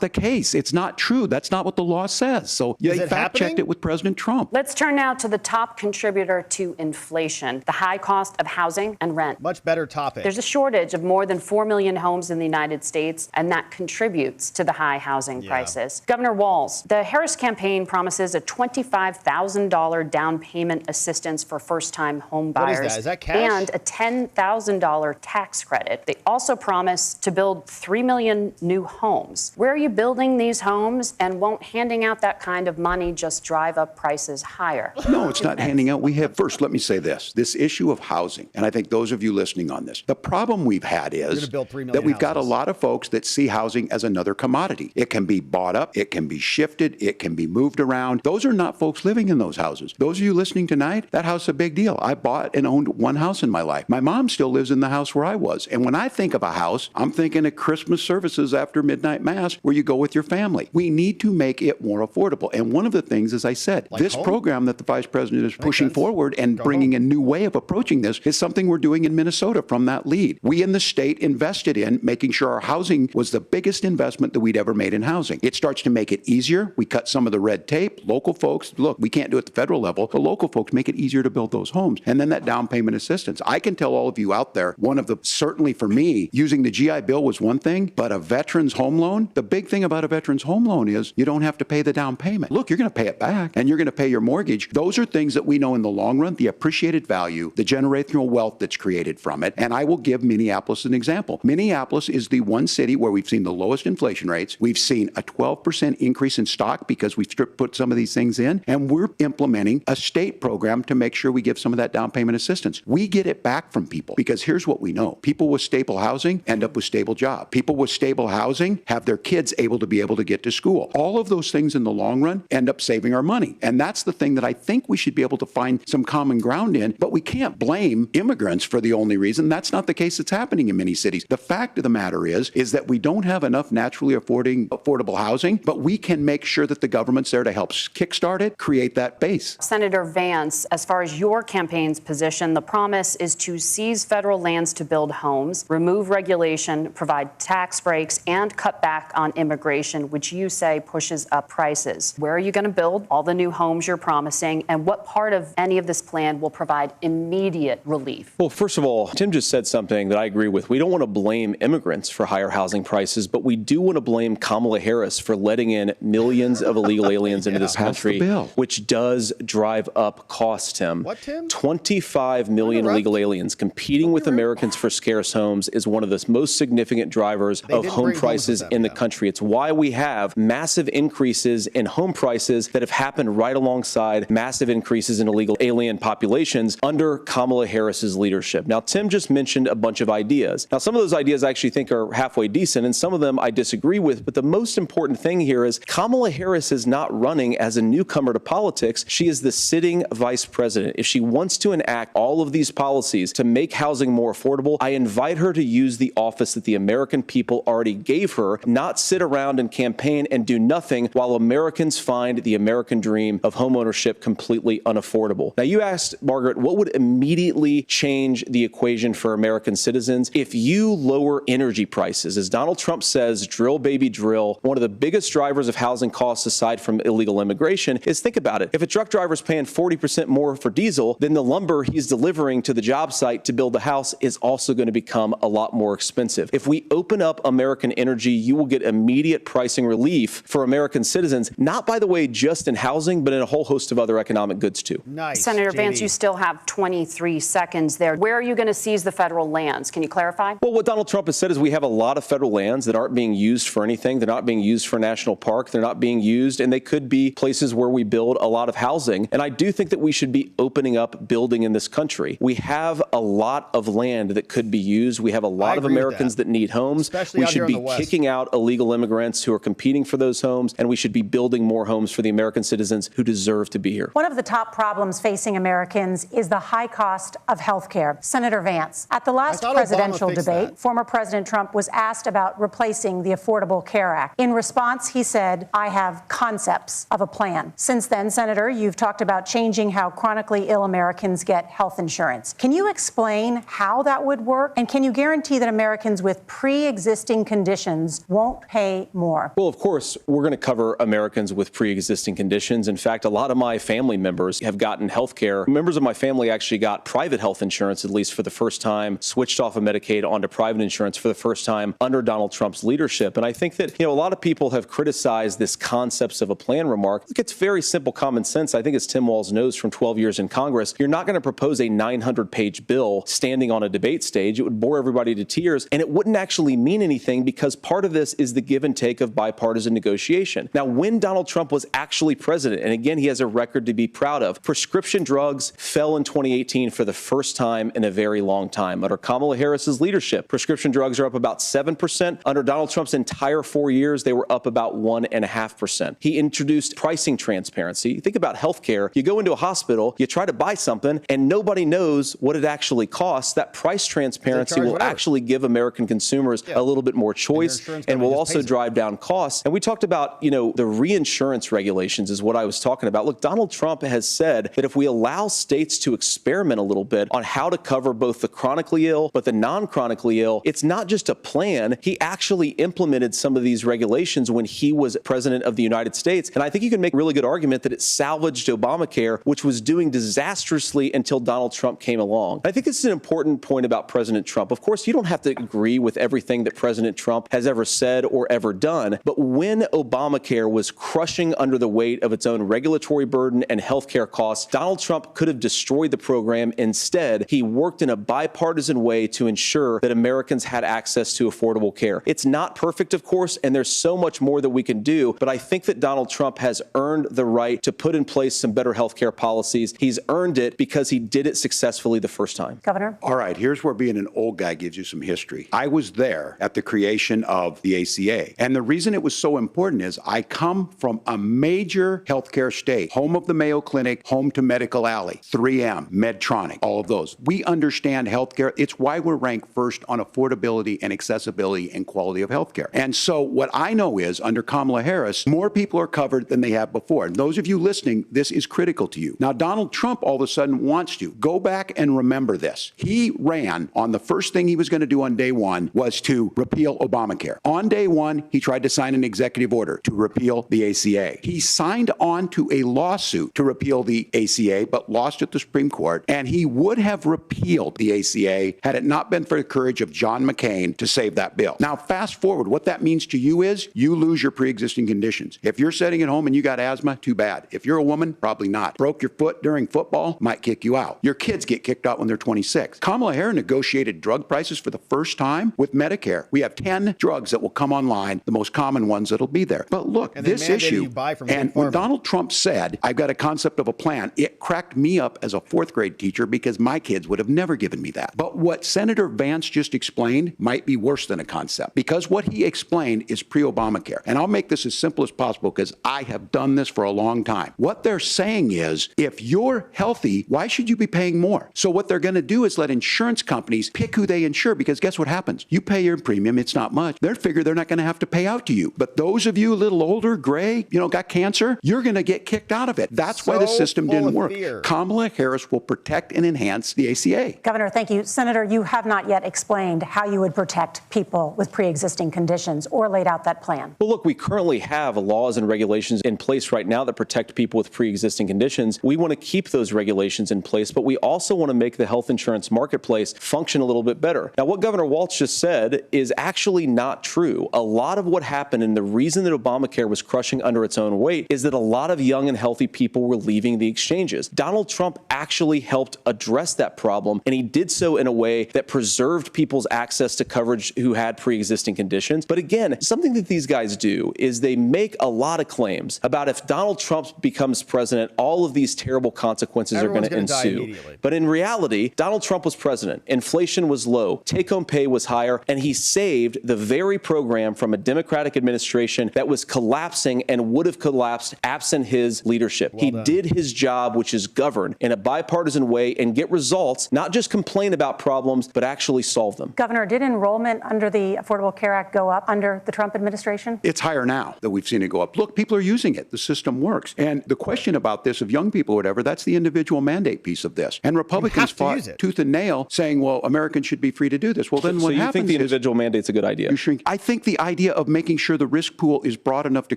the case. It's not true. That's not what the law says. So Is they it fact-checked happening? it with President Trump. Let's turn now to the top contributor to inflation, the high cost of housing and rent. Much better topic. There's a shortage of more than 4 million homes in the United States, and that contributes to the high housing prices. Governor Walz, the Harris campaign promises a $25,000 down payment assistance for first-time home What is buyers that? Is that cash? and a $10,000 tax credit. They also promise to build 3 million new homes. Where are you building these homes, and won't handing out that kind of money just drive up prices higher? No, it's not handing out. We have, first, let me say this issue of housing, and I think those of you listening on this, the problem we've had gonna is build 3 million that we've got a houses. lot of folks that see housing as another commodity. It can be bought up, it can be shifted, it can be moved around. Those are not folks living in those houses. Those of you listening tonight, that house is a big deal. I bought and owned one house in my life. My mom still lives in the house where I was. And when I think of a house, I'm thinking of Christmas services after midnight mass where you go with your family. We need to make it more affordable. And one of the things, as I said, Like this home? program that the vice president is pushing sense. forward and Go bringing home. a new way of approaching this is something we're doing in Minnesota from that lead. We in the state invested in making sure our housing was the biggest investment that we'd ever made in housing. It starts to make it easier. We cut some of the red tape. Local folks, look, we can't do it at the federal level, but local folks make it easier to build those homes. And then that down payment assistance. I can tell all of you out there, one of the, certainly for me, using the GI Bill was one thing, but a veteran's home loan, the big thing about a veteran's home loan is you don't have to pay the down payment. Look, you're going to pay it back and you're going to pay your mortgage. Those are things that we know in the long run, the appreciated value, the generational wealth that's created from it. And I will give Minneapolis an example. Minneapolis is the one city where we've seen the lowest inflation rates. We've seen a 12% increase in stock because we've put some of these things in, and we're implementing a state program to make sure we give some of that down payment assistance. We get it back from people because here's what we know. People with stable housing end up with stable jobs. People with stable housing have their kids able to get to school. All of those things in the long run end up saving our money. And that's the thing that I think we should be able to find some common ground in, but we can't blame immigrants for the only reason. That's not the case that's happening in many cities. The fact of the matter is that we don't have enough naturally affordable housing, but we can make sure that the government's there to help kickstart it, create that base. Senator Vance, as far as your campaign's position, the promise is to seize federal lands to build homes, remove regulation, provide tax breaks, and cut back on immigration, which you say pushes up prices. Where are you going to build all the new homes you're promising, and what part of any of this plan will provide immediate relief? Well, first of all, Tim just said something that I agree with. We don't want to blame immigrants for higher housing prices, but we do want to blame Kamala Harris for letting in millions of illegal aliens into this country, which does drive up costs, Tim. What, Tim? 25 million illegal aliens competing with Americans for scarce homes is one of the most significant drivers of home prices in the country. It's why we have massive increases in home prices that have happened right alongside massive increases in illegal alien populations under Kamala Harris's leadership. Now, Tim just mentioned a bunch of ideas. Now, some of those ideas I actually think are halfway decent, and some of them I disagree with. But the most important thing here is Kamala Harris is not running as a newcomer to politics. She is the sitting vice president. If she wants to enact all of these policies to make housing more affordable, I invite her to use the office that the American people already gave her, not sit around and campaign and do nothing while Americans find the American dream of homeownership completely unaffordable. Now, you asked, Margaret, what would immediately change the equation for American citizens? If you lower energy prices, as Donald Trump says, drill, baby, drill, one of the biggest drivers of housing costs aside from illegal immigration is, think about it. If a truck driver's paying 40% more for diesel, then the lumber he's delivering to the job site to build the house is also going to become a lot more expensive. If we open up American energy, you will get immediate pricing relief for American citizens, not, by the way, just in housing, but in a whole host of other economic goods, too. Nice. Senator JD. Vance, you still have 23 seconds there. Where are you going to seize the federal lands? Can you clarify? Well, what Donald Trump has said is we have a lot of federal lands that aren't being used for anything. They're not being used for a national park. They're not being used, and they could be places where we build a lot of housing. And I do think that we should be opening up building in this country. We have a lot of land that could be used. We have a lot of Americans that need homes. Especially we out here should in be the West. kicking out illegal immigrants who are competing for those homes, and we should be building more homes for the American citizens who deserve to be here. One of the top problems facing Americans is the high cost of health care. Senator Vance, at the last presidential debate, former President Trump was asked about replacing the Affordable Care Act. In response, he said, "I have concepts of a plan." Since then, Senator, you've talked about changing how chronically ill Americans get health insurance. Can you explain how that would work? And can you guarantee that Americans with pre-existing conditions won't pay more? Well, of course, we're going to cover Americans with pre-existing conditions. In fact, a lot of my family members have gotten health care. Members of my family actually got private health insurance, at least for the first time, switched off of Medicaid onto private insurance for the first time under Donald Trump's leadership. And I think that, a lot of people have criticized this concepts of a plan remark. Look, it's very simple common sense. I think as Tim Walz knows from 12 years in Congress, you're not going to propose a 900-page bill standing on a debate stage. It would bore everybody to tears, and it wouldn't actually mean anything because part of this is the give and take of bipartisan negotiation. Now, when Donald Trump was actually president, and again, he has a record to be proud of, prescription drugs fell in 2018 for the first time in a very long time. Under Kamala Harris's leadership, prescription drugs are up about 7%. Under Donald Trump's entire 4 years, they were up about 1.5%. He introduced pricing transparency. Think about healthcare. You go into a hospital, you try to buy something, and nobody knows what it actually costs. That price transparency will actually give American consumers a little bit more choice and will also drive down costs. And we talked about, the reinsurance regulations is what I was talking about. Look, Donald Trump has said that if we allow states to experiment a little bit on how to cover both the chronically ill but the non-chronically ill, it's not just a plan. He actually implemented some of these regulations when he was president of the United States. And I think you can make a really good argument that it salvaged Obamacare, which was doing disastrously until Donald Trump came along. I think this is an important point about President Trump. Of course, you don't have to agree with everything that President Trump has ever said or ever done. But when Obamacare was crushing under the weight of its own regulatory burden and healthcare costs, Donald Trump could have destroyed the program. Instead, he worked in a bipartisan way to ensure that Americans had access to affordable care. It's not perfect, of course, and there's so much more that we can do. But I think that Donald Trump has earned the right to put in place some better healthcare policies. He's earned it because he did it successfully the first time. Governor? All right, here's where being an old guy gives you some history. I was there at the creation of the ACA. And the reason it was so important is I come come from a major healthcare state, home of the Mayo Clinic, home to Medical Alley, 3M, Medtronic, all of those. We understand healthcare. It's why we're ranked first on affordability and accessibility and quality of healthcare. And so what I know is under Kamala Harris, more people are covered than they have before. And those of you listening, this is critical to you. Now, Donald Trump all of a sudden wants to go back and remember this. He ran on the first thing he was going to do on day one was to repeal Obamacare. On day one, he tried to sign an executive order to repeal the ACA. He signed on to a lawsuit to repeal the ACA, but lost at the Supreme Court. And he would have repealed the ACA had it not been for the courage of John McCain to save that bill. Now, fast forward, what that means to you is you lose your pre-existing conditions. If you're sitting at home and you got asthma, too bad. If you're a woman, probably not. Broke your foot during football, might kick you out. Your kids get kicked out when they're 26. Kamala Harris negotiated drug prices for the first time with Medicare. We have 10 drugs that will come online, the most common ones that'll be there. But look, this issue, and when Donald Trump said, I've got a concept of a plan, it cracked me up as a fourth grade teacher because my kids would have never given me that. But what Senator Vance just explained might be worse than a concept because what he explained is pre-Obamacare. And I'll make this as simple as possible because I have done this for a long time. What they're saying is, if you're healthy, why should you be paying more? So what they're going to do is let insurance companies pick who they insure because guess what happens? You pay your premium, it's not much. They figure they're not going to have to pay out to you. But those of you a little older, gray, got cancer, you're going to get kicked out of it. That's why the system didn't work. Kamala Harris will protect and enhance the ACA. Governor, thank you. Senator, you have not yet explained how you would protect people with pre-existing conditions or laid out that plan. Well, look, we currently have laws and regulations in place right now that protect people with pre-existing conditions. We want to keep those regulations in place, but we also want to make the health insurance marketplace function a little bit better. Now, what Governor Walz just said is actually not true. A lot of what happened and the reason that Obamacare was crushing under its own weight is that a lot of young and healthy people were leaving the exchanges. Donald Trump actually helped address that problem, and he did so in a way that preserved people's access to coverage who had pre-existing conditions. But again, something that these guys do is they make a lot of claims about if Donald Trump becomes president, all of these terrible consequences are going to ensue. But in reality, Donald Trump was president. Inflation was low. Take-home pay was higher. And he saved the very program from a Democratic administration that was collapsing and would have collapsed absent his leadership. He did his job, which is govern in a bipartisan way and get results, not just complain about problems, but actually solve them. Governor, did enrollment under the Affordable Care Act go up under the Trump administration? It's higher now that we've seen it go up. Look, people are using it. The system works. And the question about this of young people or whatever, that's the individual mandate piece of this. And Republicans fought tooth and nail saying, well, Americans should be free to do this. Well, then what happens is... So you think the individual mandate's a good idea? I think the idea of making sure the risk pool is broad enough to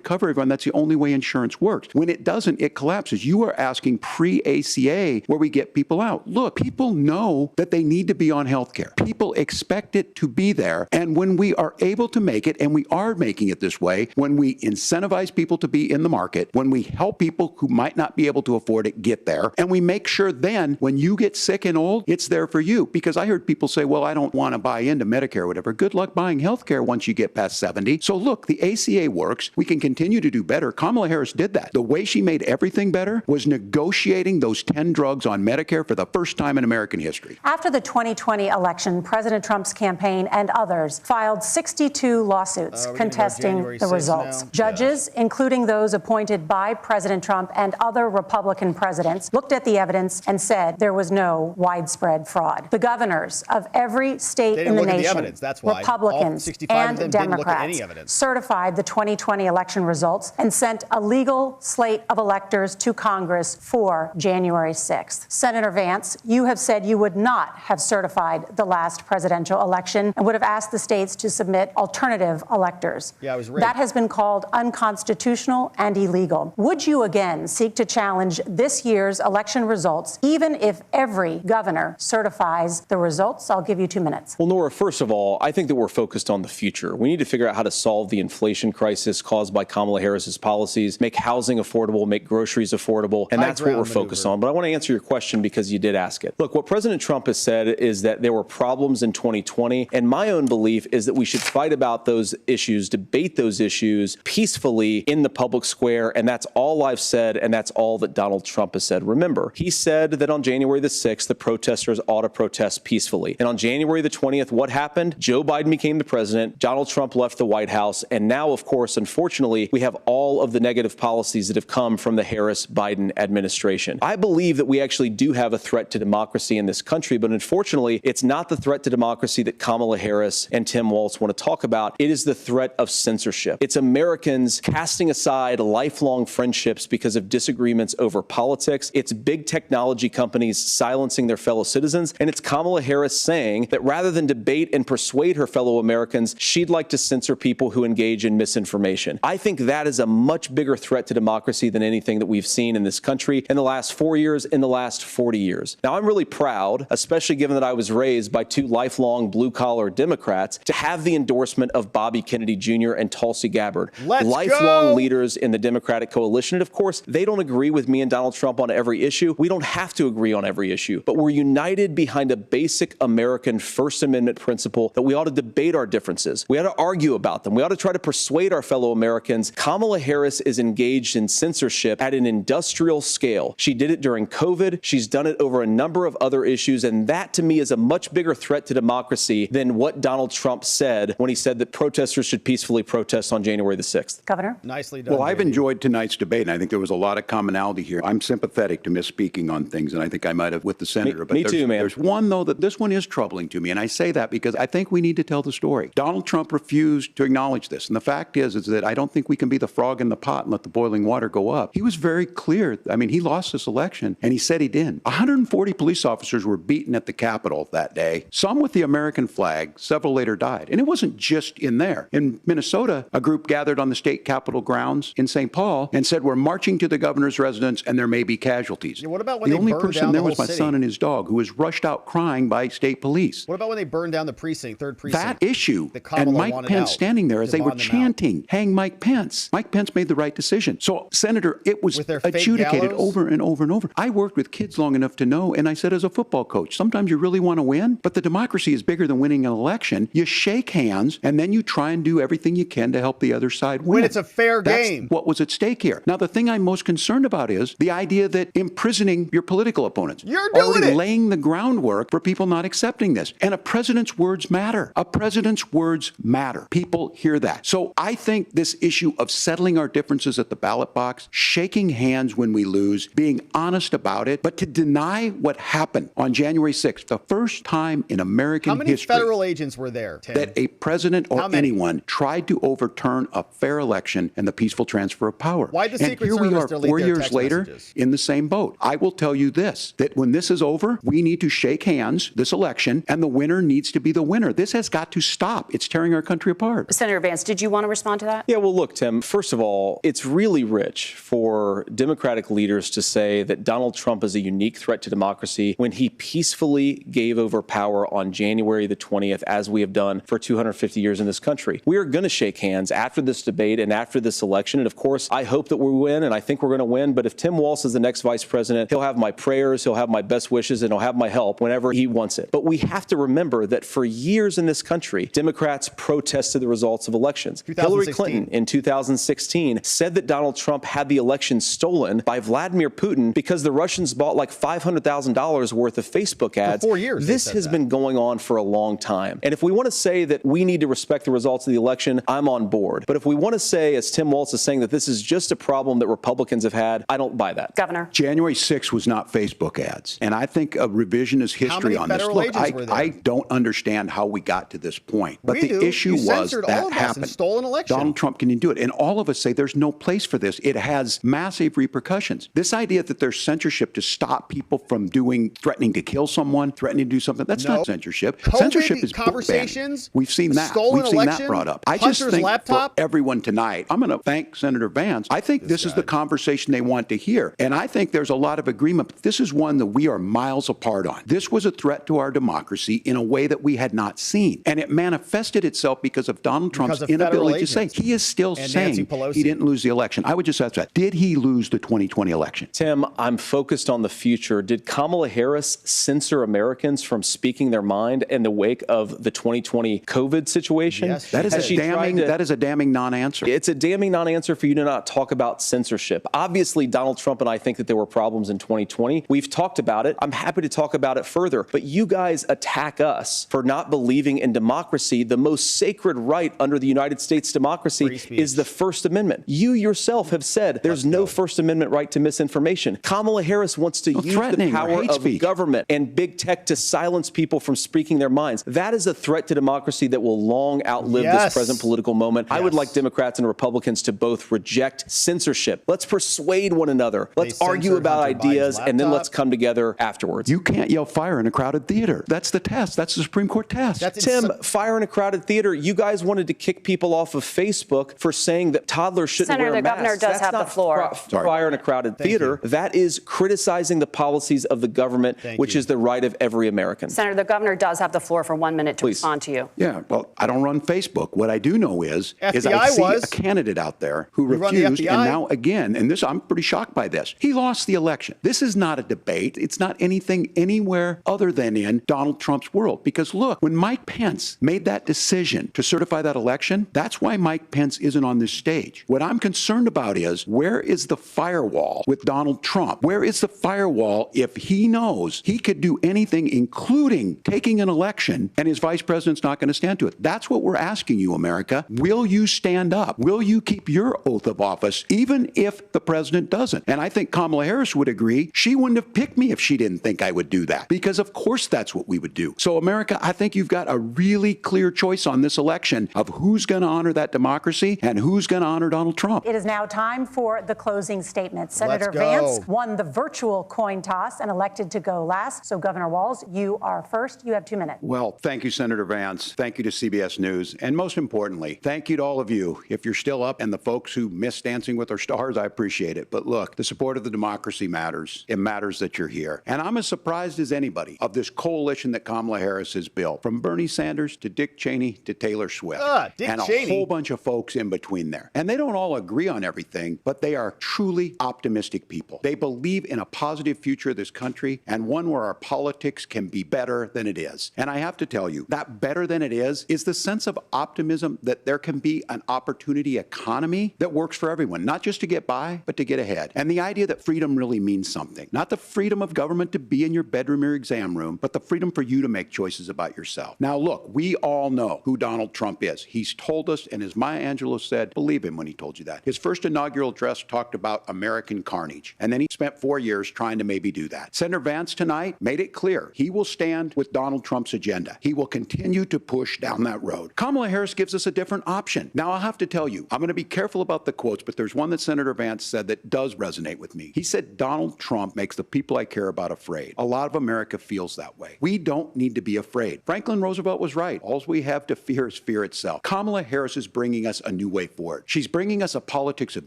cover everyone, that's the only way insurance works. When it doesn't, it collapses. You are asking pre-ACA where we get people out. Look, people know that they need to be on health care. People expect it to be there. And when we are able to make it, and we are making it this way, when we incentivize people to be in the market, when we help people who might not be able to afford it get there, and we make sure then when you get sick and old, it's there for you. Because I heard people say, well, I don't want to buy into Medicare or whatever. Good luck buying health care once you get past 70. So look, the ACA works. We can continue to do better. Kamala Harris did that. The way she made everything better was negotiating those 10 drugs on Medicare for the first time in American history. After the 2020 election, President Trump's campaign and others filed 62 lawsuits contesting the results. Judges, including those appointed by President Trump and other Republican presidents, looked at the evidence and said there was no widespread fraud. The governors of every state in the nation, Republicans and Democrats, certified the 2020 election results and sent a legal slate of electors to Congress for January 6th. Senator Vance, you have said you would not have certified the last presidential election and would have asked the states to submit alternative electors. Yeah, I was rigged. That has been called unconstitutional and illegal. Would you again seek to challenge this year's election results, even if every governor certifies the results? I'll give you 2 minutes. Well, Nora, first of all, I think that we're focused on the future. We need to figure out how to solve the inflation crisis caused by Kamala Harris's policies, make housing affordable, make groceries affordable, and that's what we're focused on. But I want to answer your question because you did ask it. Look, what President Trump has said is that there were problems in 2020, and my own belief is that we should fight about those issues, debate those issues peacefully in the public square, and that's all I've said, and that's all that Donald Trump has said. Remember, he said that on January the 6th, the protesters ought to protest peacefully. And on January the 20th, what happened? Joe Biden became the president, Donald Trump left the White House, and now, of course, unfortunately, unfortunately, we have all of the negative policies that have come from the Harris-Biden administration. I believe that we actually do have a threat to democracy in this country, but unfortunately, it's not the threat to democracy that Kamala Harris and Tim Walz want to talk about. It is the threat of censorship. It's Americans casting aside lifelong friendships because of disagreements over politics. It's big technology companies silencing their fellow citizens. And it's Kamala Harris saying that rather than debate and persuade her fellow Americans, she'd like to censor people who engage in misinformation. I think that is a much bigger threat to democracy than anything that we've seen in this country in the last 4 years, in the last 40 years. Now, I'm really proud, especially given that I was raised by two lifelong blue-collar Democrats, to have the endorsement of Bobby Kennedy Jr. and Tulsi Gabbard, lifelong leaders in the Democratic coalition. And of course, they don't agree with me and Donald Trump on every issue. We don't have to agree on every issue, but we're united behind a basic American First Amendment principle that we ought to debate our differences. We ought to argue about them. We ought to try to persuade our fellow Americans. Kamala Harris is engaged in censorship at an industrial scale. She did it during COVID. She's done it over a number of other issues. And that, to me, is a much bigger threat to democracy than what Donald Trump said when he said that protesters should peacefully protest on January the 6th. Governor? Nicely done. Well, I've JD. enjoyed tonight's debate, and I think there was a lot of commonality here. I'm sympathetic to misspeaking on things, and I think I might have with the senator. Me too, man. There's one, though, that this one is troubling to me, and I say that because I think we need to tell the story. Donald Trump refused to acknowledge this, and the fact is that I don't think we can be the frog in the pot and let the boiling water go up. He was very clear. I mean, he lost this election, and he said he didn't. 140 police officers were beaten at the Capitol that day, some with the American flag, several later died. And it wasn't just in there. In Minnesota, a group gathered on the state capitol grounds in St. Paul and said, we're marching to the governor's residence and there may be casualties. Yeah, what about when the they only burned person down there the was whole my city? son and his dog, who was rushed out crying by state police. What about when they burned down the precinct, third precinct? That issue, that Kamala and Mike wanted Pence out, standing there as to they were bond them out. chanting, hang Mike Pence. Mike Pence made the right decision. So, Senator, it was With their fake adjudicated gallows? over and over and over. I worked with kids long enough to know, and I said as a football coach, sometimes you really want to win, but the democracy is bigger than winning an election. You shake hands, and then you try and do everything you can to help the other side win. When it's a fair That's game. what was at stake here. Now, the thing I'm most concerned about is the idea that imprisoning your political opponents. You're doing already it. laying the groundwork for people not accepting this. And a president's words matter. A president's words matter. People hear that. So I think this issue of settling our differences at the ballot box, shaking hands when we lose, being honest about it, but to deny what happened on January 6th, the first time in American How many history federal agents were there, Tim? that a president How or many? anyone tried to overturn a fair election and the peaceful transfer of power. Why'd the and Secret here we Service are delete 4 their years text later messages? in the same boat. I will tell you this, that when this is over, we need to shake hands this election, and the winner needs to be the winner. This has got to stop. It's tearing our country apart. Senator Vance, did you want to respond to that? Yeah, well, look, Tim, first of all, it's really rich for Democratic leaders to say that Donald Trump is a unique threat to democracy when he peacefully gave over power on January the 20th, as we have done for 250 years in this country. We are going to shake hands after this debate and after this election. And of course, I hope that we win, and I think we're going to win. But if Tim Walz is the next vice president, he'll have my prayers, he'll have my best wishes, and he'll have my help whenever he wants it. But we have to remember that for years in this country, Democrats protested the results of elections. Hillary 2016. Clinton in 2016 said that Donald Trump had the election stolen by Vladimir Putin because the Russians bought like $500,000 worth of Facebook ads. For 4 years, they This said has that. been going on for a long time. And if we want to say that we need to respect the results of the election, I'm on board. But if we want to say, as Tim Walz is saying, that this is just a problem that Republicans have had, I don't buy that. Governor? January 6th was not Facebook ads. And I think a revisionist history many on this. federal Look, agents were there? I don't understand how we got to this point. But We the do. issue You was censored all that of us and happened. stole an election. Donald Trump can do it. And all of us say there's no place for this. It has massive repercussions. This idea that there's censorship to stop people from threatening to kill someone, threatening to do something, that's No. not censorship. COVID Censorship is book conversations, banning. We've seen that. stolen We've seen election, that brought up. I just Hunter's think laptop. for everyone tonight, I'm going to thank Senator Vance. I think this is the conversation they want to hear. And I think there's a lot of agreement. But this is one that we are miles apart on. This was a threat to our democracy in a way that we had not seen. And it manifested itself because of Donald Trump's Because of federal inability to say. agents. He is still And saying Nancy Pelosi. he didn't lose the election. I would just ask that. Did he lose the 2020 election? Tim, I'm focused on the future. Did Kamala Harris censor Americans from speaking their mind in the wake of the 2020 COVID situation? Yes, That is Has a she damning. tried to- That is a damning non-answer. It's a damning non-answer for you to not talk about censorship. Obviously, Donald Trump and I think that there were problems in 2020. We've talked about it. I'm happy to talk about it further. But you guys attack us for not believing in democracy. The most sacred right under the United States democracy Free speech. is the First Amendment. You yourself have said there's no First Amendment right to misinformation. Kamala Harris wants to use the power of government and big tech to silence people from speaking their minds. That is a threat to democracy that will long outlive this present political moment. I would like Democrats and Republicans to both reject censorship. Let's persuade one another. Let's argue about ideas, and then let's come together afterwards. You can't yell fire in a crowded theater. That's the test. That's the Supreme Court test. Tim, fire in a crowded theater. You guys wanted to kick people off of Facebook for saying that toddlers shouldn't wear masks. Senator, the governor does have the floor. Fire in a crowded theater. That is criticizing the policies of the government, which is the right of every American. Senator, the governor does have the floor for 1 minute to respond to you. Yeah, well, I don't run Facebook. What I do know is I see a candidate out there who refused, and now again, and this, I'm pretty shocked by this. He lost the election. This is not a debate. It's not anything anywhere other than in Donald Trump's world. Because look, when Mike Pence made that decision to certify that election, that's why Mike Pence isn't on this stage. What I'm concerned about is, where is the firewall with Donald Trump? Where is the firewall if he knows he could do anything, including taking an election, and his vice president's not going to stand to it? That's what we're asking you, America. Will you stand up? Will you keep your oath of office, even if the president doesn't? And I think Kamala Harris would agree. She wouldn't have picked me if she didn't think I would do that, because of course that's what we would do. So America, I think you've got a really clear choice on this election of who's going to honor that democracy and who's going to honor Donald Trump. It is now time for the closing statement. Senator Vance won the virtual coin toss and elected to go last. So Governor Walz, you are first. You have 2 minutes. Well, thank you, Senator Vance. Thank you to CBS News. And most importantly, thank you to all of you. If you're still up, and the folks who miss Dancing with Our Stars, I appreciate it. But look, the support of the democracy matters. It matters that you're here. And I'm as surprised as anybody of this coalition that Kamala Harris has built, from Bernie Sanders to Dick Cheney to Taylor Swift, and a whole bunch of folks in between there. And they don't all agree on everything, but they are truly optimistic people. They believe in a positive future of this country, and one where our politics can be better than it is. And I have to tell you, that better than it is the sense of optimism that there can be an opportunity economy that works for everyone, not just to get by, but to get ahead. And the idea that freedom really means something. Not the freedom of government to be in your bedroom or exam room, but the freedom for you to make choices about yourself. Now, look, we all know who Donald Trump is. He's told us, and as Maya Angelou said, believe him when he told you that. His first inaugural address talked about American carnage, and then he spent 4 years trying to maybe do that. Senator Vance tonight made it clear he will stand with Donald Trump's agenda. He will continue to push down that road. Kamala Harris gives us a different option. Now, I'll have to tell you, I'm going to be careful about the quotes, but there's one that Senator Vance said that does resonate with me. He said, Donald Trump makes the people I care about afraid. A lot of America feels that way. We don't need to be afraid. Franklin Roosevelt was right. All we have to fear is fear itself. Kamala Harris is bringing us a new way forward. She's bringing us a politics of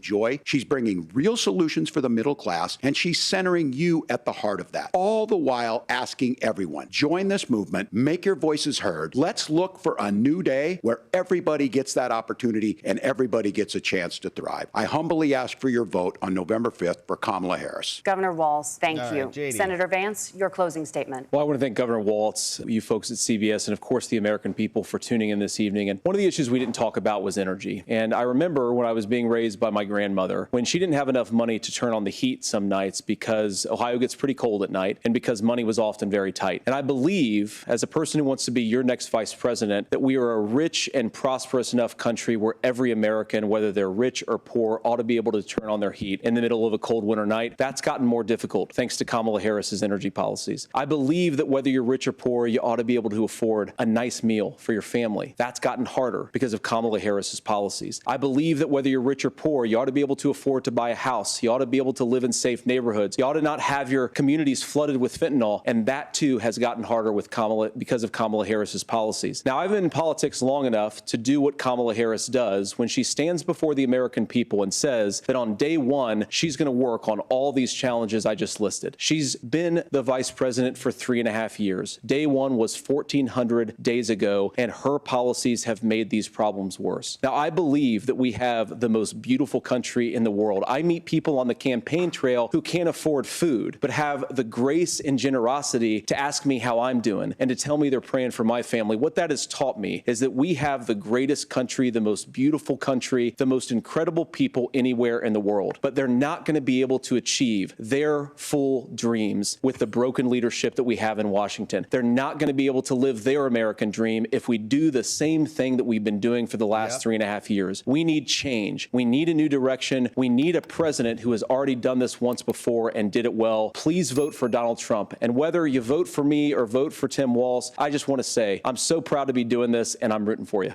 joy. She's bringing real solutions for the middle class, and she's centering you at the heart of that. All the while asking everyone, join this movement, make your voices heard. Let's look for a new day where everybody gets that opportunity and everybody gets a chance to thrive. I humbly ask for your vote on November 5th for Kamala Harris. Governor Walz, thank you. J.D. Senator Vance, your closing statement. Well, I want to thank Governor Walz, you folks at CBS, and of course the American people for tuning in this evening. And one of the issues we didn't talk about was energy. And I remember when I was being raised by my grandmother, when she didn't have enough money to turn on the heat some nights because Ohio gets pretty cold at night and because money was often very tight. And I believe, as a person who wants to be your next vice president, that we are a rich and prosperous enough country where every American, whether they're rich or poor, ought to be able to turn on their heat in the middle of a cold winter night. That's gotten more difficult thanks to Kamala Harris's energy policies. I believe that whether you're rich or poor, you ought to be able to afford a nice meal for your family. That's gotten harder because of Kamala Harris's policies. I believe that whether you're rich or poor, you ought to be able to afford to buy a house. You ought to be able to live in safe neighborhoods. You ought to not have your communities flooded with fentanyl. And that too has gotten harder with because of Kamala Harris's policies. Now, I've been in politics long enough to do what Kamala Harris does when she stands before the American people and says that on day one, she's going to work on all these challenges I just listed. She's been the vice president for 3.5 years. Day one was 1,400 days ago, and her policies have made these problems worse. Now, I believe that we have the most beautiful country in the world. I meet people on the campaign trail who can't afford food, but have the grace and generosity to ask me how I'm doing and to tell me they're praying for my family. What that has taught me is that we have the greatest country, the most beautiful country, the most incredible people anywhere in the world. But they're not going to be able to achieve their full dreams with the broken leadership that we have in Washington. They're not going to be able to live their American dream if we do the same thing that we've been doing for the last 3.5 years. years. We need change. We need a new direction. We need a president who has already done this once before and did it well. Please vote for Donald Trump. And whether you vote for me or vote for Tim Walz, I just want to say I'm so proud to be doing this, and I'm rooting for you.